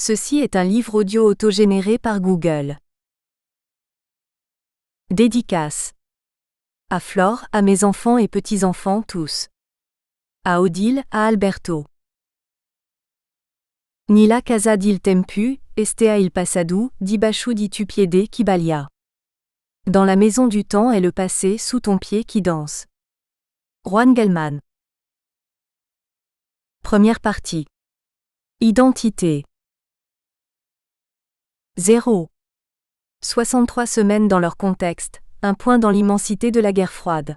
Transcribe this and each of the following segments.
Ceci est un livre audio autogénéré par Google. Dédicace. À Flore, à mes enfants et petits-enfants tous. À Odile, à Alberto. Nila casa dil tempu, estea il passado, dibachou di tu piede qui balia. Dans la maison du temps est le passé sous ton pied qui danse. Juan Gelman. Première partie. Identité. 0. 63 semaines dans leur contexte, un point dans l'immensité de la guerre froide.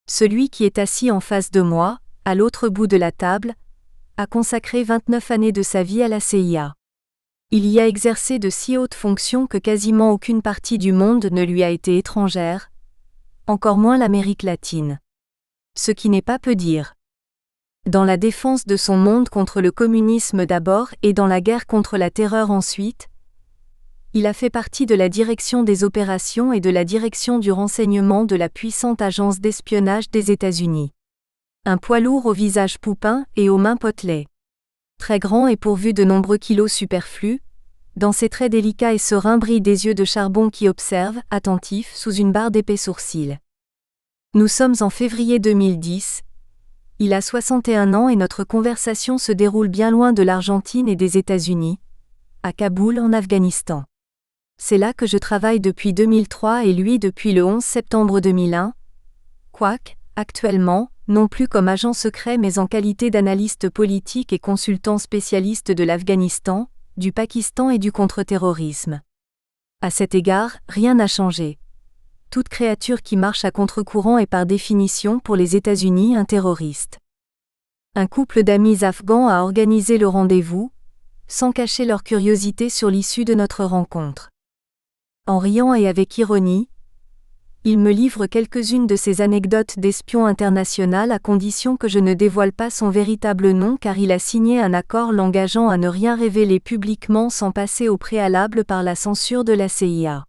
Celui qui est assis en face de moi, à l'autre bout de la table, a consacré 29 années de sa vie à la CIA. Il y a exercé de si hautes fonctions que quasiment aucune partie du monde ne lui a été étrangère, encore moins l'Amérique latine. Ce qui n'est pas peu dire. Dans la défense de son monde contre le communisme d'abord et dans la guerre contre la terreur ensuite, il a fait partie de la direction des opérations et de la direction du renseignement de la puissante agence d'espionnage des États-Unis. Un poids lourd au visage poupin et aux mains potelées. Très grand et pourvu de nombreux kilos superflus, dans ses traits délicats et sereins brillent des yeux de charbon qui observent, attentifs, sous une barre d'épais sourcils. Nous sommes en février 2010. Il a 61 ans et notre conversation se déroule bien loin de l'Argentine et des États-Unis, à Kaboul en Afghanistan. C'est là que je travaille depuis 2003 et lui depuis le 11 septembre 2001. Quoique, actuellement, non plus comme agent secret mais en qualité d'analyste politique et consultant spécialiste de l'Afghanistan, du Pakistan et du contre-terrorisme. À cet égard, rien n'a changé. Toute créature qui marche à contre-courant est par définition pour les États-Unis un terroriste. Un couple d'amis afghans a organisé le rendez-vous, sans cacher leur curiosité sur l'issue de notre rencontre. En riant et avec ironie, il me livre quelques-unes de ses anecdotes d'espion international à condition que je ne dévoile pas son véritable nom car il a signé un accord l'engageant à ne rien révéler publiquement sans passer au préalable par la censure de la CIA.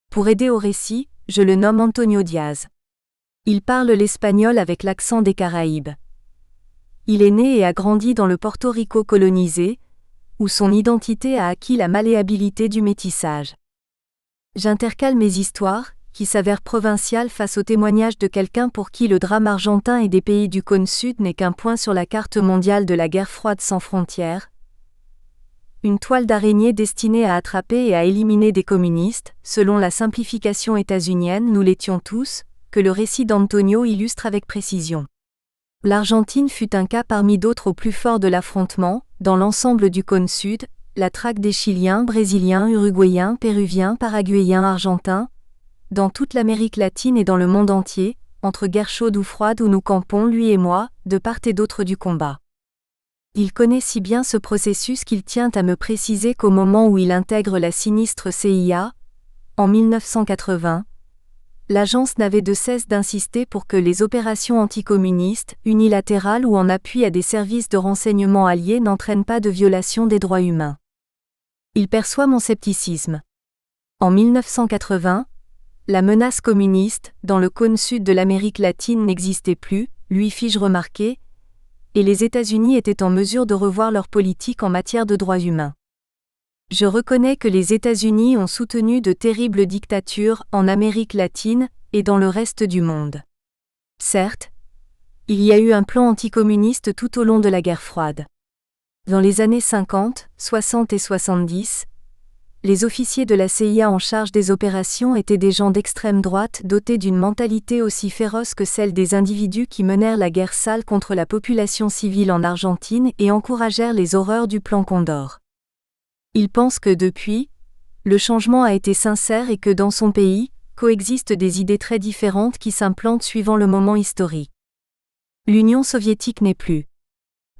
Pour aider au récit, je le nomme Antonio Diaz. Il parle l'espagnol avec l'accent des Caraïbes. Il est né et a grandi dans le Porto Rico colonisé, où son identité a acquis la malléabilité du métissage. J'intercale mes histoires, qui s'avèrent provinciales face au témoignage de quelqu'un pour qui le drame argentin et des pays du cône sud n'est qu'un point sur la carte mondiale de la guerre froide sans frontières. Une toile d'araignée destinée à attraper et à éliminer des communistes, selon la simplification états-unienne, nous l'étions tous, que le récit d'Antonio illustre avec précision. L'Argentine fut un cas parmi d'autres au plus fort de l'affrontement, dans l'ensemble du cône sud, la traque des Chiliens, Brésiliens, Uruguayens, Péruviens, Paraguayens, Argentins, dans toute l'Amérique latine et dans le monde entier, entre guerre chaude ou froide où nous campons lui et moi, de part et d'autre du combat. Il connaît si bien ce processus qu'il tient à me préciser qu'au moment où il intègre la sinistre CIA, en 1980, l'agence n'avait de cesse d'insister pour que les opérations anticommunistes, unilatérales ou en appui à des services de renseignement alliés n'entraînent pas de violation des droits humains. Il perçoit mon scepticisme. En 1980, la menace communiste, dans le cône sud de l'Amérique latine n'existait plus, lui fis-je remarquer, et les États-Unis étaient en mesure de revoir leur politique en matière de droits humains. Je reconnais que les États-Unis ont soutenu de terribles dictatures en Amérique latine et dans le reste du monde. Certes, il y a eu un plan anticommuniste tout au long de la guerre froide. Dans les années 50, 60 et 70, les officiers de la CIA en charge des opérations étaient des gens d'extrême droite dotés d'une mentalité aussi féroce que celle des individus qui menèrent la guerre sale contre la population civile en Argentine et encouragèrent les horreurs du plan Condor. Il pense que depuis, le changement a été sincère et que dans son pays, coexistent des idées très différentes qui s'implantent suivant le moment historique. L'Union soviétique n'est plus.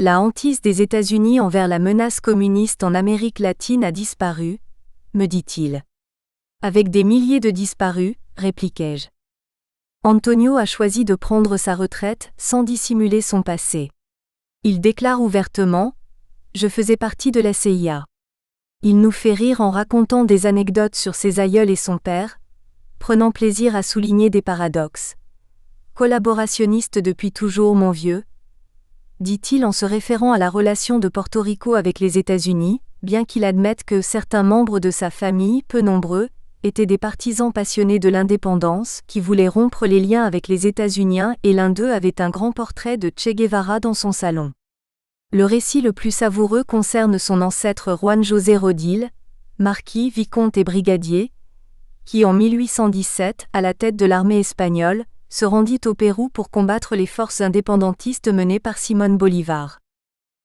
La hantise des États-Unis envers la menace communiste en Amérique latine a disparu, me dit-il. Avec des milliers de disparus, répliquai-je. Antonio a choisi de prendre sa retraite sans dissimuler son passé. Il déclare ouvertement « Je faisais partie de la CIA ». Il nous fait rire en racontant des anecdotes sur ses aïeuls et son père, prenant plaisir à souligner des paradoxes. Collaborationniste depuis toujours, mon vieux, dit-il en se référant à la relation de Porto Rico avec les États-Unis, bien qu'il admette que certains membres de sa famille, peu nombreux, étaient des partisans passionnés de l'indépendance, qui voulaient rompre les liens avec les États-Unis, et l'un d'eux avait un grand portrait de Che Guevara dans son salon. Le récit le plus savoureux concerne son ancêtre Juan José Rodil, marquis, vicomte et brigadier, qui en 1817, à la tête de l'armée espagnole, se rendit au Pérou pour combattre les forces indépendantistes menées par Simón Bolívar.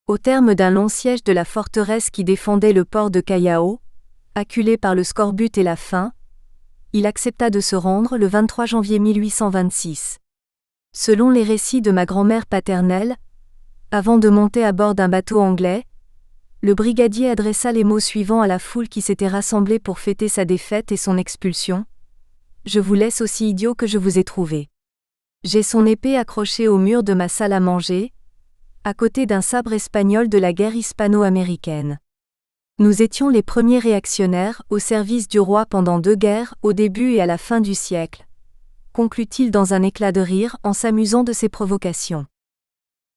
Au terme d'un long siège de la forteresse qui défendait le port de Callao, acculé par le scorbut et la faim, il accepta de se rendre le 23 janvier 1826. Selon les récits de ma grand-mère paternelle, avant de monter à bord d'un bateau anglais, le brigadier adressa les mots suivants à la foule qui s'était rassemblée pour fêter sa défaite et son expulsion. « Je vous laisse aussi idiot que je vous ai trouvé. J'ai son épée accrochée au mur de ma salle à manger, à côté d'un sabre espagnol de la guerre hispano-américaine. Nous étions les premiers réactionnaires au service du roi pendant 2 guerres, au début et à la fin du siècle, conclut-il dans un éclat de rire en s'amusant de ses provocations.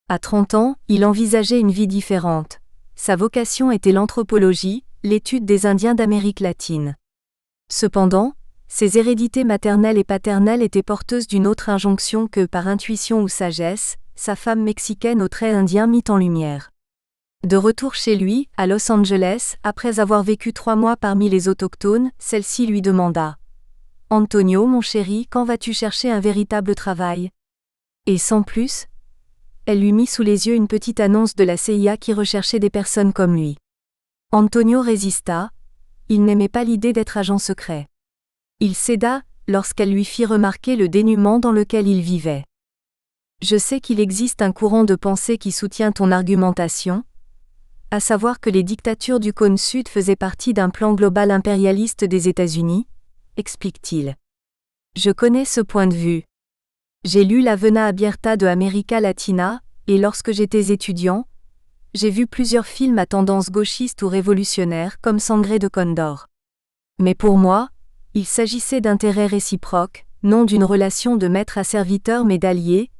À 30 ans, il envisageait une vie différente. Sa vocation était l'anthropologie, l'étude des Indiens d'Amérique latine. Cependant, ses hérédités maternelles et paternelles étaient porteuses d'une autre injonction que, par intuition ou sagesse, sa femme mexicaine aux traits indiens mit en lumière. De retour chez lui, à Los Angeles, après avoir vécu 3 mois parmi les autochtones, celle-ci lui demanda « Antonio, mon chéri, quand vas-tu chercher un véritable travail ?» Et sans plus, elle lui mit sous les yeux une petite annonce de la CIA qui recherchait des personnes comme lui. Antonio résista, il n'aimait pas l'idée d'être agent secret. Il céda, lorsqu'elle lui fit remarquer le dénuement dans lequel il vivait. « Je sais qu'il existe un courant de pensée qui soutient ton argumentation, à savoir que les dictatures du cône sud faisaient partie d'un plan global impérialiste des États-Unis, explique-t-il. Je connais ce point de vue. J'ai lu la Vena Abierta de América Latina, et lorsque j'étais étudiant, j'ai vu plusieurs films à tendance gauchiste ou révolutionnaire comme Sangre de Condor. Mais pour moi, il s'agissait d'intérêts réciproques, non d'une relation de maître à serviteur mais d'allié,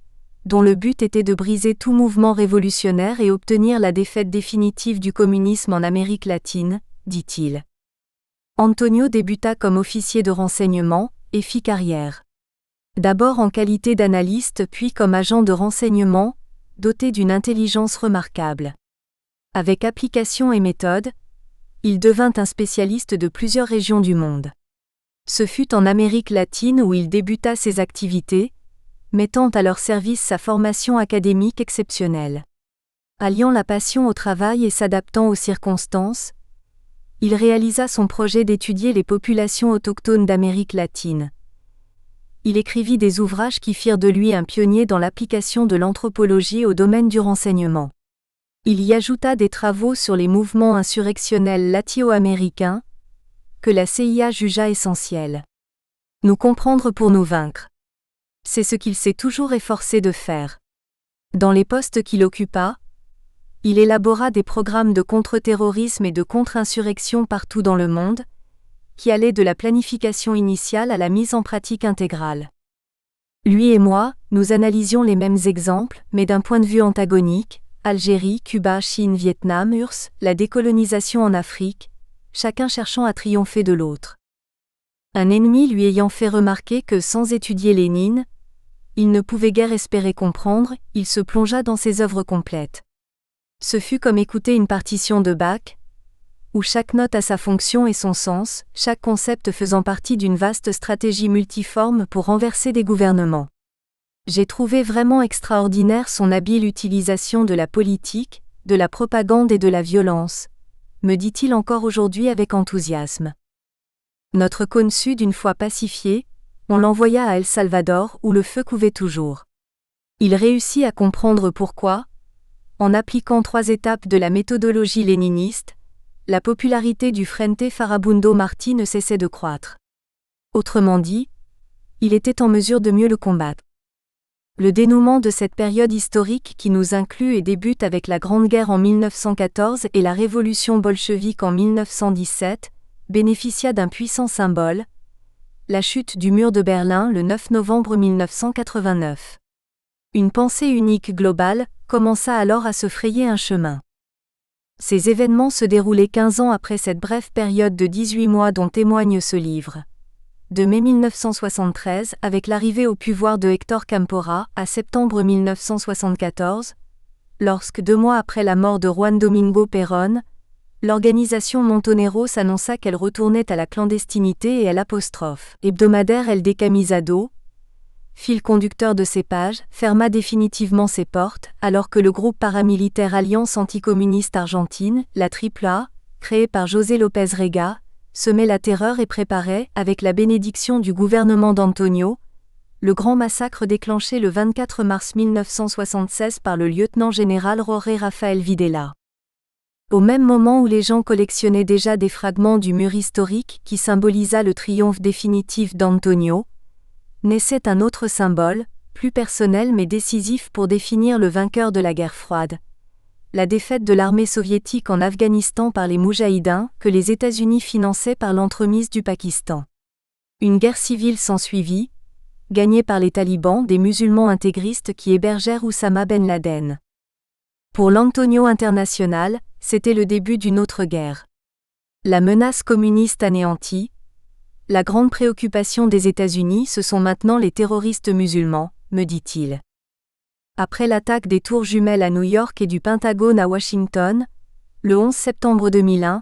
dont le but était de briser tout mouvement révolutionnaire et obtenir la défaite définitive du communisme en Amérique latine, dit-il. Antonio débuta comme officier de renseignement, et fit carrière. D'abord en qualité d'analyste puis comme agent de renseignement, doté d'une intelligence remarquable. Avec application et méthode, il devint un spécialiste de plusieurs régions du monde. Ce fut en Amérique latine où il débuta ses activités, mettant à leur service sa formation académique exceptionnelle. Alliant la passion au travail et s'adaptant aux circonstances, il réalisa son projet d'étudier les populations autochtones d'Amérique latine. Il écrivit des ouvrages qui firent de lui un pionnier dans l'application de l'anthropologie au domaine du renseignement. Il y ajouta des travaux sur les mouvements insurrectionnels latino-américains, que la CIA jugea essentiels. Nous comprendre pour nous vaincre. C'est ce qu'il s'est toujours efforcé de faire. Dans les postes qu'il occupa, il élabora des programmes de contre-terrorisme et de contre-insurrection partout dans le monde, qui allaient de la planification initiale à la mise en pratique intégrale. Lui et moi, nous analysions les mêmes exemples, mais d'un point de vue antagonique, Algérie, Cuba, Chine, Vietnam, URSS, la décolonisation en Afrique, chacun cherchant à triompher de l'autre. Un ennemi lui ayant fait remarquer que sans étudier Lénine, il ne pouvait guère espérer comprendre, il se plongea dans ses œuvres complètes. Ce fut comme écouter une partition de Bach, où chaque note a sa fonction et son sens, chaque concept faisant partie d'une vaste stratégie multiforme pour renverser des gouvernements. J'ai trouvé vraiment extraordinaire son habile utilisation de la politique, de la propagande et de la violence, me dit-il encore aujourd'hui avec enthousiasme. Notre cône sud une fois pacifié, on l'envoya à El Salvador où le feu couvait toujours. Il réussit à comprendre pourquoi, en appliquant 3 étapes de la méthodologie léniniste, la popularité du Frente Farabundo Martí ne cessait de croître. Autrement dit, il était en mesure de mieux le combattre. Le dénouement de cette période historique qui nous inclut et débute avec la Grande Guerre en 1914 et la Révolution bolchevique en 1917, bénéficia d'un puissant symbole, la chute du mur de Berlin le 9 novembre 1989. Une pensée unique globale commença alors à se frayer un chemin. Ces événements se déroulaient 15 ans après cette brève période de 18 mois dont témoigne ce livre. De mai 1973, avec l'arrivée au pouvoir de Héctor Cámpora, à septembre 1974, lorsque 2 mois après la mort de Juan Domingo Perón, l'organisation Montoneros annonça qu'elle retournait à la clandestinité et à l'apostrophe hebdomadaire El Decamisado, fil conducteur de ces pages, ferma définitivement ses portes, alors que le groupe paramilitaire Alliance anticommuniste argentine, la AAA, créé par José López Rega, semait la terreur et préparait, avec la bénédiction du gouvernement d'Antonio, le grand massacre déclenché le 24 mars 1976 par le lieutenant-général Jorge Rafael Videla. Au même moment où les gens collectionnaient déjà des fragments du mur historique qui symbolisa le triomphe définitif d'Antonio, naissait un autre symbole, plus personnel mais décisif pour définir le vainqueur de la guerre froide. La défaite de l'armée soviétique en Afghanistan par les Moudjahidins, que les États-Unis finançaient par l'entremise du Pakistan. Une guerre civile s'ensuivit, gagnée par les talibans, des musulmans intégristes qui hébergèrent Oussama Ben Laden. Pour l'Antonio International, c'était le début d'une autre guerre. La menace communiste anéantie, la grande préoccupation des États-Unis, ce sont maintenant les terroristes musulmans, me dit-il. Après l'attaque des tours jumelles à New York et du Pentagone à Washington, le 11 septembre 2001,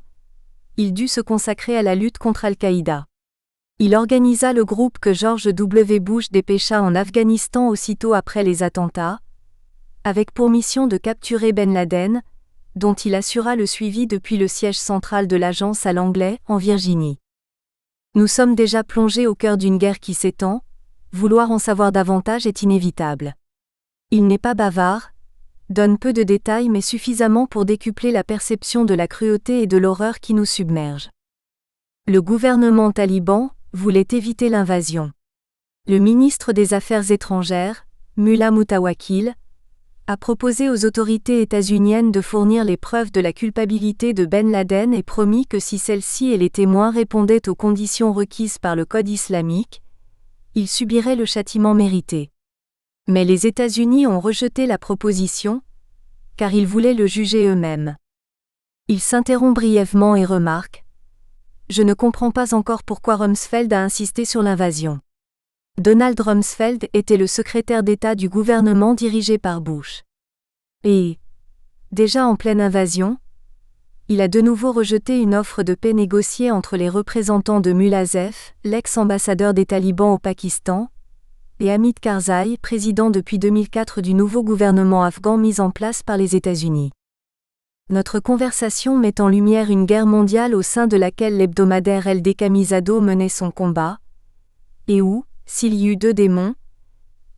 il dut se consacrer à la lutte contre Al-Qaïda. Il organisa le groupe que George W. Bush dépêcha en Afghanistan aussitôt après les attentats, avec pour mission de capturer Ben Laden, dont il assura le suivi depuis le siège central de l'agence à Langley, en Virginie. Nous sommes déjà plongés au cœur d'une guerre qui s'étend, vouloir en savoir davantage est inévitable. Il n'est pas bavard, donne peu de détails mais suffisamment pour décupler la perception de la cruauté et de l'horreur qui nous submerge. Le gouvernement taliban voulait éviter l'invasion. Le ministre des Affaires étrangères, Mullah Mutawakil, a proposé aux autorités états-uniennes de fournir les preuves de la culpabilité de Ben Laden et promis que si celles-ci et les témoins répondaient aux conditions requises par le Code islamique, ils subiraient le châtiment mérité. Mais les États-Unis ont rejeté la proposition, car ils voulaient le juger eux-mêmes. Il s'interrompt brièvement et remarque : « Je ne comprends pas encore pourquoi Rumsfeld a insisté sur l'invasion. » Donald Rumsfeld était le secrétaire d'État du gouvernement dirigé par Bush. Et, déjà en pleine invasion, il a de nouveau rejeté une offre de paix négociée entre les représentants de Mulazef, l'ex-ambassadeur des talibans au Pakistan, et Hamid Karzai, président depuis 2004 du nouveau gouvernement afghan mis en place par les États-Unis. Notre conversation met en lumière une guerre mondiale au sein de laquelle l'hebdomadaire El Decamisado menait son combat, et où, s'il y eut 2 démons,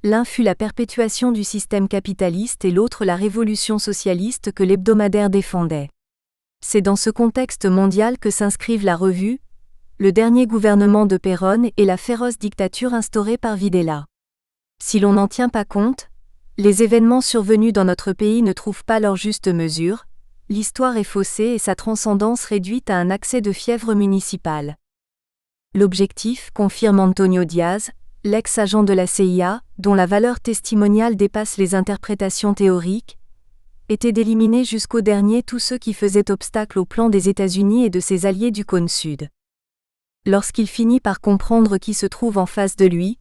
l'un fut la perpétuation du système capitaliste et l'autre la révolution socialiste que l'hebdomadaire défendait. C'est dans ce contexte mondial que s'inscrivent la revue, le dernier gouvernement de Perón et la féroce dictature instaurée par Videla. Si l'on n'en tient pas compte, les événements survenus dans notre pays ne trouvent pas leur juste mesure, l'histoire est faussée et sa transcendance réduite à un accès de fièvre municipale. L'objectif, confirme Antonio Diaz, l'ex-agent de la CIA, dont la valeur testimoniale dépasse les interprétations théoriques, était d'éliminer jusqu'au dernier tous ceux qui faisaient obstacle au plan des États-Unis et de ses alliés du cône sud. Lorsqu'il finit par comprendre qui se trouve en face de lui,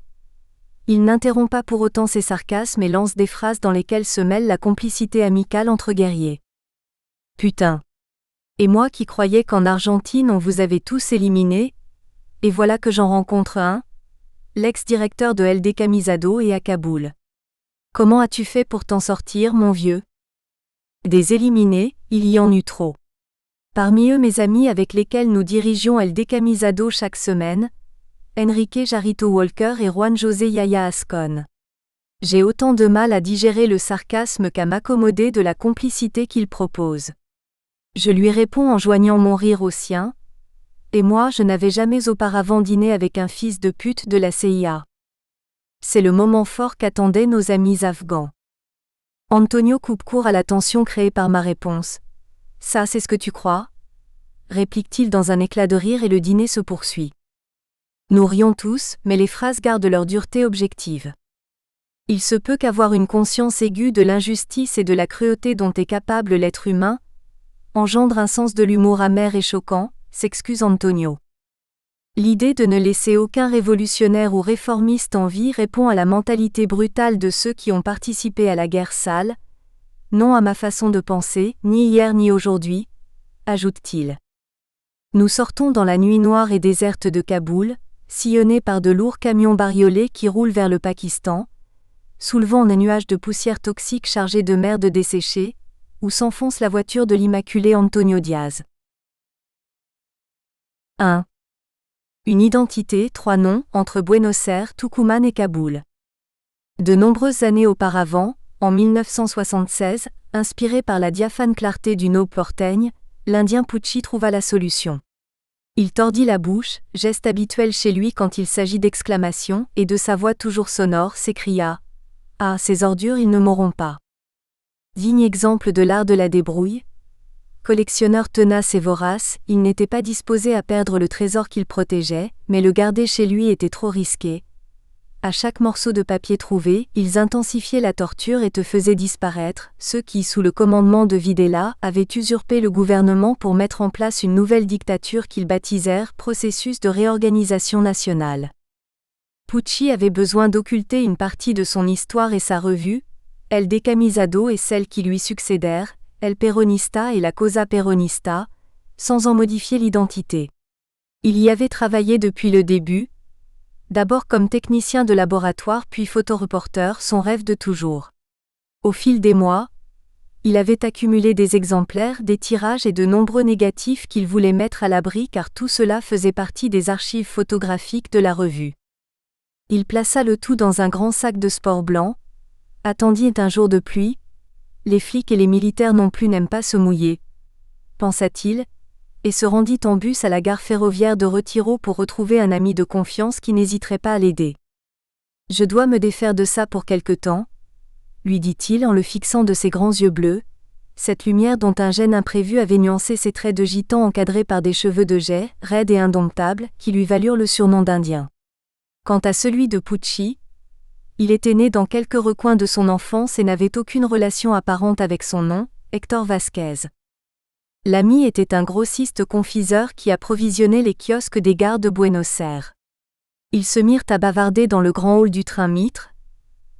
il n'interrompt pas pour autant ses sarcasmes et lance des phrases dans lesquelles se mêle la complicité amicale entre guerriers. Putain. Et moi qui croyais qu'en Argentine on vous avait tous éliminés, et voilà que j'en rencontre un, l'ex-directeur de El Decamisado et à Kaboul. Comment as-tu fait pour t'en sortir, mon vieux ? Des éliminés, il y en eut trop. Parmi eux mes amis avec lesquels nous dirigions El Decamisado chaque semaine, Enrique Jarrito Walker et Juan José Yaya Ascon. J'ai autant de mal à digérer le sarcasme qu'à m'accommoder de la complicité qu'il propose. Je lui réponds en joignant mon rire au sien. Et moi je n'avais jamais auparavant dîné avec un fils de pute de la CIA. C'est le moment fort qu'attendaient nos amis afghans. Antonio coupe court à la tension créée par ma réponse. « Ça c'est ce que tu crois ?» réplique-t-il dans un éclat de rire et le dîner se poursuit. Nous rions tous, mais les phrases gardent leur dureté objective. Il se peut qu'avoir une conscience aiguë de l'injustice et de la cruauté dont est capable l'être humain, engendre un sens de l'humour amer et choquant, s'excuse Antonio. L'idée de ne laisser aucun révolutionnaire ou réformiste en vie répond à la mentalité brutale de ceux qui ont participé à la guerre sale, non à ma façon de penser, ni hier ni aujourd'hui, ajoute-t-il. Nous sortons dans la nuit noire et déserte de Kaboul, sillonnés par de lourds camions bariolés qui roulent vers le Pakistan, soulevant des nuages de poussière toxique chargés de merde desséchée, où s'enfonce la voiture de l'immaculé Antonio Diaz. 1. Une identité, 3 noms, entre Buenos Aires, Tucumán et Kaboul. De nombreuses années auparavant, en 1976, inspiré par la diaphane clarté d'une eau porteigne, l'Indien Pucci trouva la solution. Il tordit la bouche, geste habituel chez lui quand il s'agit d'exclamations, et de sa voix toujours sonore s'écria « Ah, ces ordures, ils ne mourront pas !» Digne exemple de l'art de la débrouille, collectionneur tenace et vorace, il n'était pas disposé à perdre le trésor qu'il protégeait, mais le garder chez lui était trop risqué. À chaque morceau de papier trouvé, ils intensifiaient la torture et te faisaient disparaître, ceux qui, sous le commandement de Videla, avaient usurpé le gouvernement pour mettre en place une nouvelle dictature qu'ils baptisèrent « processus de réorganisation nationale ». Pucci avait besoin d'occulter une partie de son histoire et sa revue, El Decamisado et celles qui lui succédèrent, El Peronista et la Cosa Peronista, sans en modifier l'identité. Il y avait travaillé depuis le début, d'abord comme technicien de laboratoire puis photoreporter, son rêve de toujours. Au fil des mois, il avait accumulé des exemplaires, des tirages et de nombreux négatifs qu'il voulait mettre à l'abri car tout cela faisait partie des archives photographiques de la revue. Il plaça le tout dans un grand sac de sport blanc, attendit un jour de pluie, les flics et les militaires non plus n'aiment pas se mouiller, pensa-t-il, et se rendit en bus à la gare ferroviaire de Retiro pour retrouver un ami de confiance qui n'hésiterait pas à l'aider. « Je dois me défaire de ça pour quelque temps », lui dit-il en le fixant de ses grands yeux bleus, cette lumière dont un gène imprévu avait nuancé ses traits de gitan encadrés par des cheveux de jais, raides et indomptables, qui lui valurent le surnom d'Indien. Quant à celui de Pucci, il était né dans quelques recoins de son enfance et n'avait aucune relation apparente avec son nom, Héctor Vasquez. L'ami était un grossiste confiseur qui approvisionnait les kiosques des gares de Buenos Aires. Ils se mirent à bavarder dans le grand hall du train Mitre,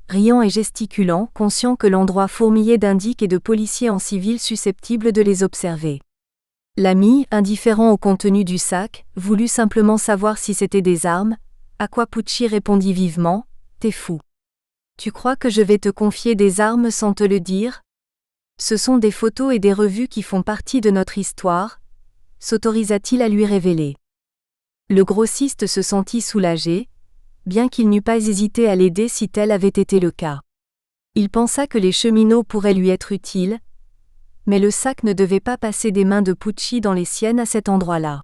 riant et gesticulant, conscients que l'endroit fourmillait d'indiques et de policiers en civil susceptibles de les observer. L'ami, indifférent au contenu du sac, voulut simplement savoir si c'était des armes, à quoi Pucci répondit vivement « T'es fou. Tu crois que je vais te confier des armes sans te le dire ? Ce sont des photos et des revues qui font partie de notre histoire », s'autorisa-t-il à lui révéler. Le grossiste se sentit soulagé, bien qu'il n'eût pas hésité à l'aider si tel avait été le cas. Il pensa que les cheminots pourraient lui être utiles, mais le sac ne devait pas passer des mains de Pucci dans les siennes à cet endroit-là.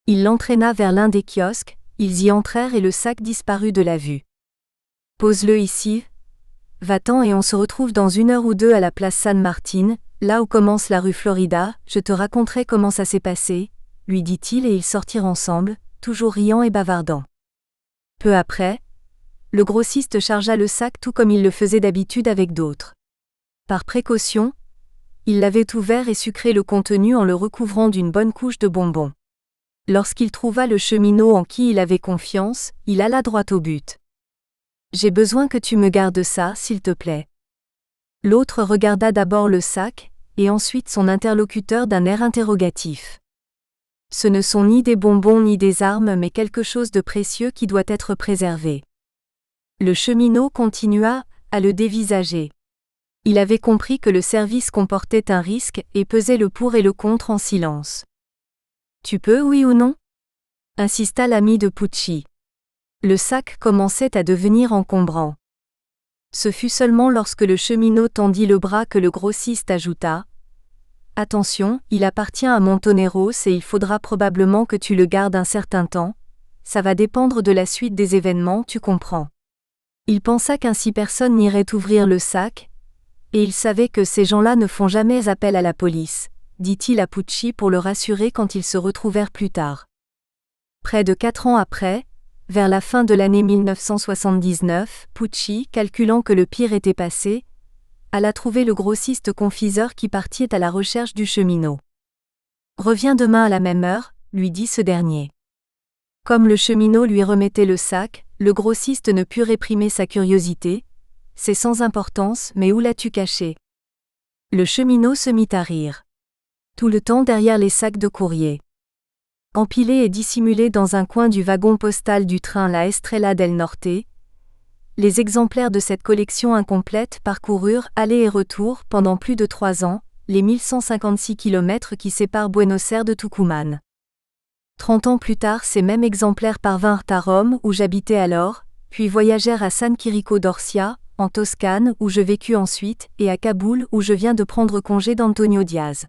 Il l'entraîna vers l'un des kiosques, ils y entrèrent et le sac disparut de la vue. « Pose-le ici, va-t'en et on se retrouve dans 1 heure ou 2 à la place San Martín, là où commence la rue Florida, je te raconterai comment ça s'est passé, » lui dit-il et ils sortirent ensemble, toujours riant et bavardant. Peu après, le grossiste chargea le sac tout comme il le faisait d'habitude avec d'autres. Par précaution, il l'avait ouvert et sucré le contenu en le recouvrant d'une bonne couche de bonbons. Lorsqu'il trouva le cheminot en qui il avait confiance, il alla droit au but. « J'ai besoin que tu me gardes ça, s'il te plaît. » L'autre regarda d'abord le sac, et ensuite son interlocuteur d'un air interrogatif. « Ce ne sont ni des bonbons ni des armes mais quelque chose de précieux qui doit être préservé. » Le cheminot continua à le dévisager. Il avait compris que le service comportait un risque et pesait le pour et le contre en silence. « Tu peux, oui ou non ?» insista l'ami de Pucci. Le sac commençait à devenir encombrant. Ce fut seulement lorsque le cheminot tendit le bras que le grossiste ajouta « Attention, il appartient à Montoneros et il faudra probablement que tu le gardes un certain temps, ça va dépendre de la suite des événements, tu comprends. » Il pensa qu'ainsi personne n'irait ouvrir le sac, et il savait que ces gens-là ne font jamais appel à la police, dit-il à Pucci pour le rassurer quand ils se retrouvèrent plus tard. Près de 4 ans après, vers la fin de l'année 1979, Pucci, calculant que le pire était passé, alla trouver le grossiste confiseur qui partit à la recherche du cheminot. Reviens demain à la même heure, lui dit ce dernier. Comme le cheminot lui remettait le sac, le grossiste ne put réprimer sa curiosité. C'est sans importance, mais où l'as-tu caché? Le cheminot se mit à rire. Tout le temps derrière les sacs de courrier. Empilés et dissimulés dans un coin du wagon postal du train La Estrella del Norte, les exemplaires de cette collection incomplète parcoururent aller et retour pendant plus de 3 ans, les 1156 km qui séparent Buenos Aires de Tucumán. 30 ans plus tard, ces mêmes exemplaires parvinrent à Rome où j'habitais alors, puis voyagèrent à San Quirico d'Orcia, en Toscane où je vécus ensuite, et à Kaboul où je viens de prendre congé d'Antonio Diaz.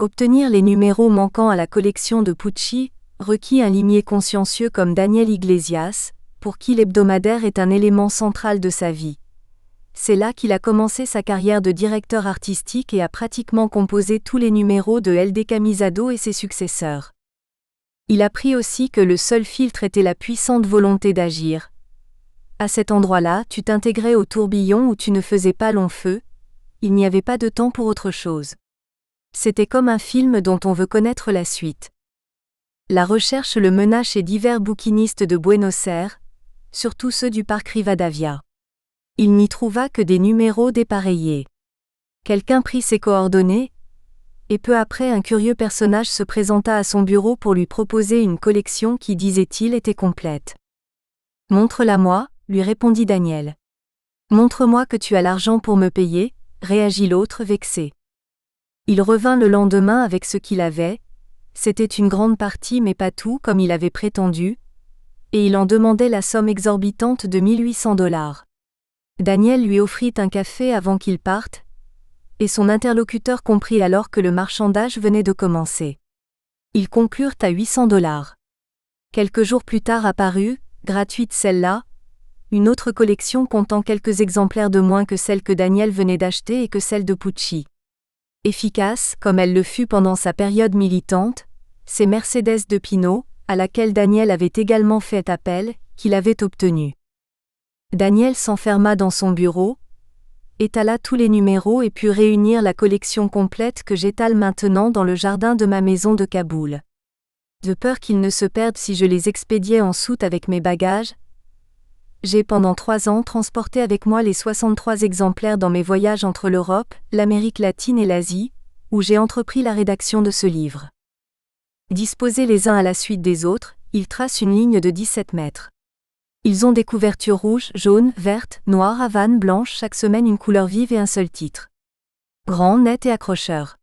Obtenir les numéros manquants à la collection de Pucci requit un limier consciencieux comme Daniel Iglesias, pour qui l'hebdomadaire est un élément central de sa vie. C'est là qu'il a commencé sa carrière de directeur artistique et a pratiquement composé tous les numéros de El Decamisado et ses successeurs. Il apprit aussi que le seul filtre était la puissante volonté d'agir. À cet endroit-là, tu t'intégrais au tourbillon où tu ne faisais pas long feu, il n'y avait pas de temps pour autre chose. C'était comme un film dont on veut connaître la suite. La recherche le mena chez divers bouquinistes de Buenos Aires, surtout ceux du parc Rivadavia. Il n'y trouva que des numéros dépareillés. Quelqu'un prit ses coordonnées, et peu après un curieux personnage se présenta à son bureau pour lui proposer une collection qui, disait-il, était complète. « Montre-la-moi », lui répondit Daniel. « Montre-moi que tu as l'argent pour me payer », réagit l'autre vexé. Il revint le lendemain avec ce qu'il avait, c'était une grande partie mais pas tout comme il avait prétendu, et il en demandait la somme exorbitante de $1800. Daniel lui offrit un café avant qu'il parte, et son interlocuteur comprit alors que le marchandage venait de commencer. Ils conclurent à $800. Quelques jours plus tard apparut, gratuite celle-là, une autre collection comptant quelques exemplaires de moins que celle que Daniel venait d'acheter et que celle de Pucci. Efficace, comme elle le fut pendant sa période militante, c'est Mercedes de Pino, à laquelle Daniel avait également fait appel, qu'il avait obtenue. Daniel s'enferma dans son bureau, étala tous les numéros et put réunir la collection complète que j'étale maintenant dans le jardin de ma maison de Kaboul. De peur qu'ils ne se perdent si je les expédiais en soute avec mes bagages, j'ai pendant 3 ans transporté avec moi les 63 exemplaires dans mes voyages entre l'Europe, l'Amérique latine et l'Asie, où j'ai entrepris la rédaction de ce livre. Disposés les uns à la suite des autres, ils tracent une ligne de 17 mètres. Ils ont des couvertures rouges, jaunes, vertes, noires, havanes, blanches, chaque semaine une couleur vive et un seul titre. Grand, net et accrocheur.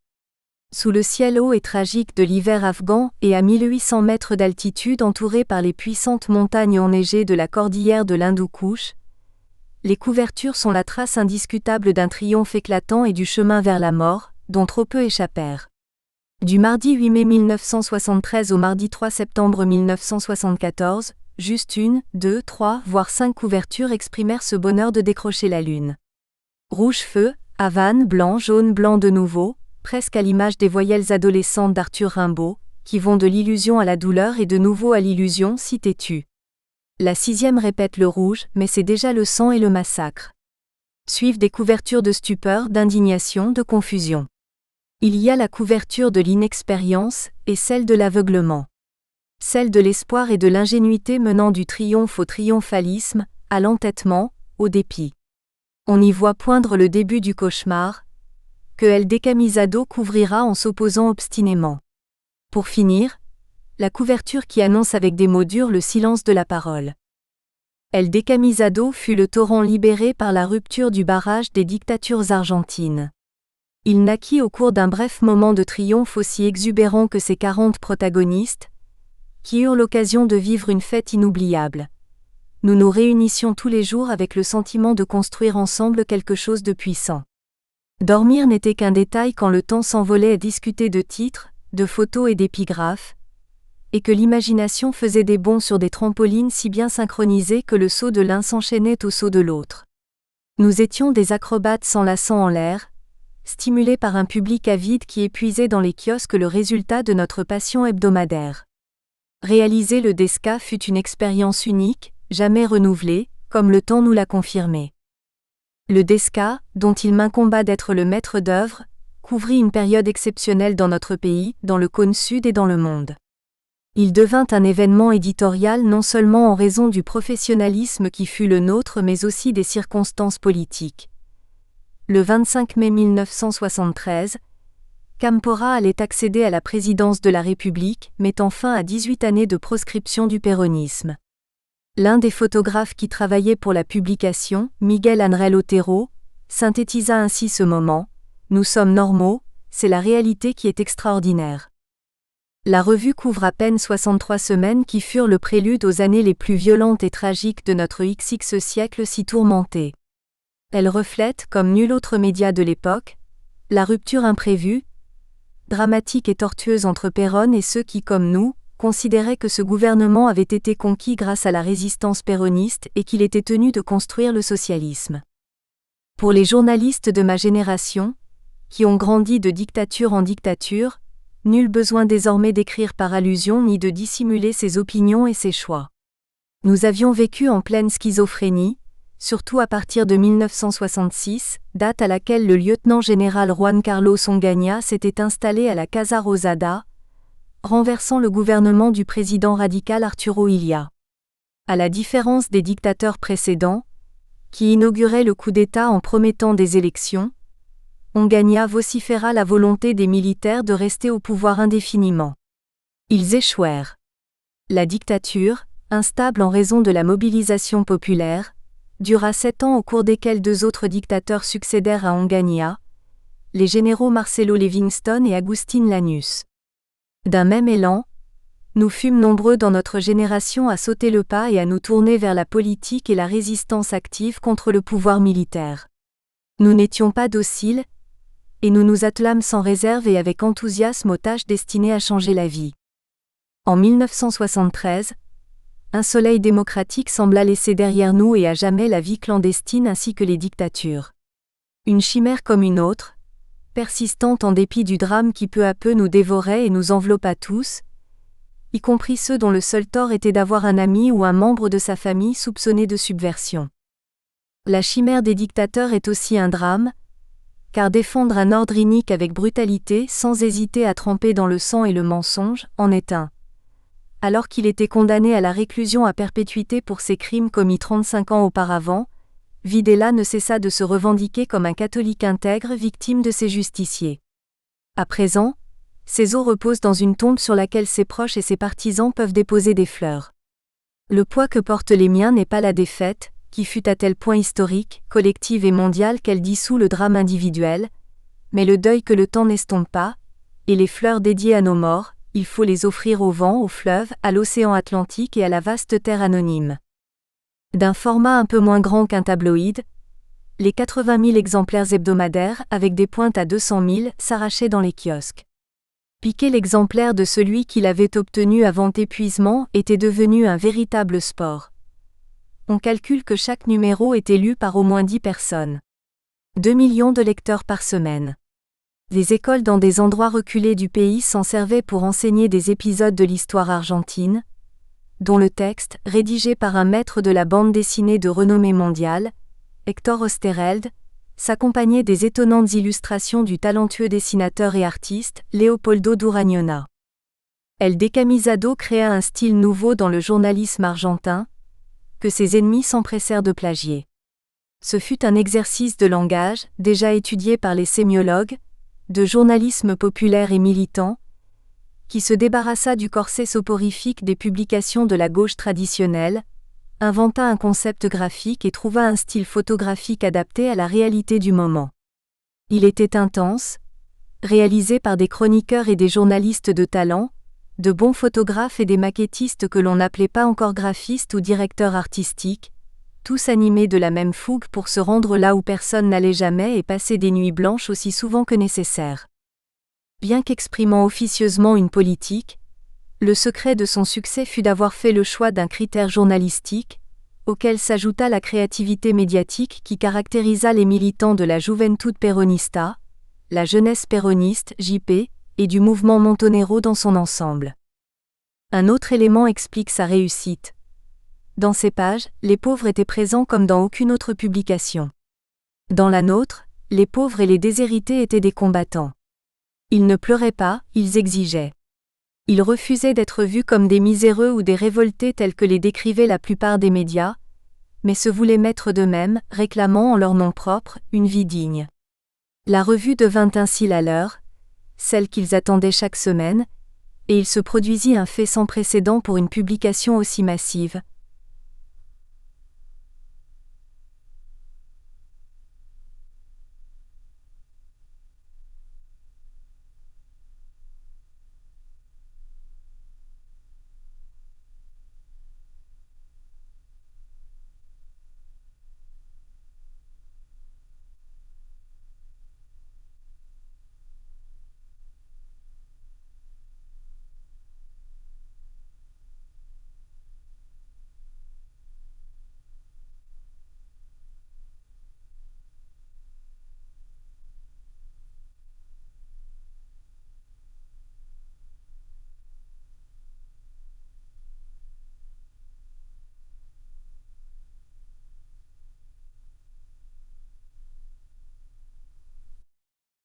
Sous le ciel haut et tragique de l'hiver afghan et à 1800 mètres d'altitude entourés par les puissantes montagnes enneigées de la cordillère de l'Hindoukouche, les couvertures sont la trace indiscutable d'un triomphe éclatant et du chemin vers la mort, dont trop peu échappèrent. Du mardi 8 mai 1973 au mardi 3 septembre 1974, juste 1, 2, 3, voire 5 couvertures exprimèrent ce bonheur de décrocher la lune. Rouge feu, havane, blanc, jaune, blanc de nouveau, presque à l'image des voyelles adolescentes d'Arthur Rimbaud, qui vont de l'illusion à la douleur et de nouveau à l'illusion si têtue. La 6e répète le rouge, mais c'est déjà le sang et le massacre. Suivent des couvertures de stupeur, d'indignation, de confusion. Il y a la couverture de l'inexpérience, et celle de l'aveuglement. Celle de l'espoir et de l'ingénuité menant du triomphe au triomphalisme, à l'entêtement, au dépit. On y voit poindre le début du cauchemar, que El Decamisado couvrira en s'opposant obstinément. Pour finir, la couverture qui annonce avec des mots durs le silence de la parole. El Decamisado fut le torrent libéré par la rupture du barrage des dictatures argentines. Il naquit au cours d'un bref moment de triomphe aussi exubérant que ses 40 protagonistes, qui eurent l'occasion de vivre une fête inoubliable. Nous nous réunissions tous les jours avec le sentiment de construire ensemble quelque chose de puissant. Dormir n'était qu'un détail quand le temps s'envolait à discuter de titres, de photos et d'épigraphes, et que l'imagination faisait des bonds sur des trampolines si bien synchronisés que le saut de l'un s'enchaînait au saut de l'autre. Nous étions des acrobates s'enlaçant en l'air, stimulés par un public avide qui épuisait dans les kiosques le résultat de notre passion hebdomadaire. Réaliser le Desca fut une expérience unique, jamais renouvelée, comme le temps nous l'a confirmé. Le Desca, dont il m'incomba d'être le maître d'œuvre, couvrit une période exceptionnelle dans notre pays, dans le cône sud et dans le monde. Il devint un événement éditorial non seulement en raison du professionnalisme qui fut le nôtre mais aussi des circonstances politiques. Le 25 mai 1973, Cámpora allait accéder à la présidence de la République, mettant fin à 18 années de proscription du péronisme. L'un des photographes qui travaillait pour la publication, Miguel Ángel Otero, synthétisa ainsi ce moment: « Nous sommes normaux, c'est la réalité qui est extraordinaire. » La revue couvre à peine 63 semaines qui furent le prélude aux années les plus violentes et tragiques de notre XX siècle si tourmenté. Elle reflète, comme nul autre média de l'époque, la rupture imprévue, dramatique et tortueuse entre Perón et ceux qui, comme nous, considéraient que ce gouvernement avait été conquis grâce à la résistance péroniste et qu'il était tenu de construire le socialisme. Pour les journalistes de ma génération, qui ont grandi de dictature en dictature, nul besoin désormais d'écrire par allusion ni de dissimuler ses opinions et ses choix. Nous avions vécu en pleine schizophrénie, surtout à partir de 1966, date à laquelle le lieutenant-général Juan Carlos Onganía s'était installé à la Casa Rosada, renversant le gouvernement du président radical Arturo Illia. À la différence des dictateurs précédents, qui inauguraient le coup d'État en promettant des élections, Onganía vociféra la volonté des militaires de rester au pouvoir indéfiniment. Ils échouèrent. La dictature, instable en raison de la mobilisation populaire, dura 7 ans au cours desquels 2 autres dictateurs succédèrent à Onganía, les généraux Marcelo Livingston et Agustín Lanusse. D'un même élan, nous fûmes nombreux dans notre génération à sauter le pas et à nous tourner vers la politique et la résistance active contre le pouvoir militaire. Nous n'étions pas dociles, et nous nous attelâmes sans réserve et avec enthousiasme aux tâches destinées à changer la vie. En 1973, un soleil démocratique sembla laisser derrière nous et à jamais la vie clandestine ainsi que les dictatures. Une chimère comme une autre, persistante en dépit du drame qui peu à peu nous dévorait et nous enveloppa tous, y compris ceux dont le seul tort était d'avoir un ami ou un membre de sa famille soupçonné de subversion. La chimère des dictateurs est aussi un drame, car défendre un ordre inique avec brutalité sans hésiter à tremper dans le sang et le mensonge, en est un. Alors qu'il était condamné à la réclusion à perpétuité pour ses crimes commis 35 ans auparavant, Videla ne cessa de se revendiquer comme un catholique intègre victime de ses justiciers. À présent, ses os reposent dans une tombe sur laquelle ses proches et ses partisans peuvent déposer des fleurs. Le poids que portent les miens n'est pas la défaite, qui fut à tel point historique, collective et mondiale qu'elle dissout le drame individuel, mais le deuil que le temps n'estompe pas, et les fleurs dédiées à nos morts, il faut les offrir au vent, au fleuve, à l'océan Atlantique et à la vaste terre anonyme. D'un format un peu moins grand qu'un tabloïd, les 80 000 exemplaires hebdomadaires, avec des pointes à 200 000, s'arrachaient dans les kiosques. Piquer l'exemplaire de celui qui l'avait obtenu avant épuisement était devenu un véritable sport. On calcule que chaque numéro était lu par au moins 10 personnes. 2 millions de lecteurs par semaine. Les écoles dans des endroits reculés du pays s'en servaient pour enseigner des épisodes de l'histoire argentine, dont le texte, rédigé par un maître de la bande dessinée de renommée mondiale, Héctor Oesterheld, s'accompagnait des étonnantes illustrations du talentueux dessinateur et artiste, Leopoldo Duragnona. El Decamisado créa un style nouveau dans le journalisme argentin, que ses ennemis s'empressèrent de plagier. Ce fut un exercice de langage, déjà étudié par les sémiologues, de journalisme populaire et militant, qui se débarrassa du corset soporifique des publications de la gauche traditionnelle, inventa un concept graphique et trouva un style photographique adapté à la réalité du moment. Il était intense, réalisé par des chroniqueurs et des journalistes de talent, de bons photographes et des maquettistes que l'on n'appelait pas encore graphistes ou directeurs artistiques, tous animés de la même fougue pour se rendre là où personne n'allait jamais et passer des nuits blanches aussi souvent que nécessaire. Bien qu'exprimant officieusement une politique, le secret de son succès fut d'avoir fait le choix d'un critère journalistique, auquel s'ajouta la créativité médiatique qui caractérisa les militants de la Juventud Peronista, la jeunesse péroniste (JP), et du mouvement Montonero dans son ensemble. Un autre élément explique sa réussite. Dans ces pages, les pauvres étaient présents comme dans aucune autre publication. Dans la nôtre, les pauvres et les déshérités étaient des combattants. Ils ne pleuraient pas, ils exigeaient. Ils refusaient d'être vus comme des miséreux ou des révoltés tels que les décrivaient la plupart des médias, mais se voulaient maîtres d'eux-mêmes, réclamant en leur nom propre une vie digne. La revue devint ainsi la leur, celle qu'ils attendaient chaque semaine, et il se produisit un fait sans précédent pour une publication aussi massive.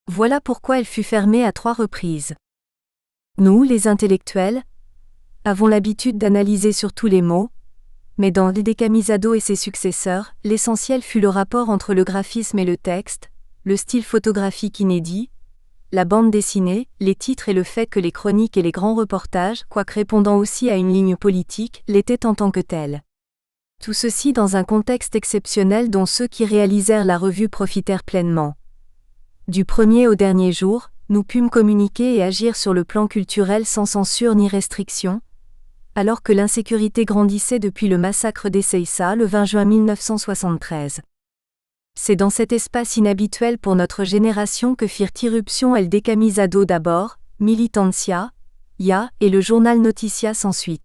Voilà pourquoi elle fut fermée à 3 reprises. Nous, les intellectuels, avons l'habitude d'analyser surtout les mots, mais dans De Camisado et ses successeurs, l'essentiel fut le rapport entre le graphisme et le texte, le style photographique inédit, la bande dessinée, les titres et le fait que les chroniques et les grands reportages, quoique répondant aussi à une ligne politique, l'étaient en tant que tels. Tout ceci dans un contexte exceptionnel dont ceux qui réalisèrent la revue profitèrent pleinement. Du premier au dernier jour, nous pûmes communiquer et agir sur le plan culturel sans censure ni restriction, alors que l'insécurité grandissait depuis le massacre d'Ezeiza le 20 juin 1973. C'est dans cet espace inhabituel pour notre génération que firent irruption El Decamisado d'abord, Militancia, Ya et le journal Noticias ensuite.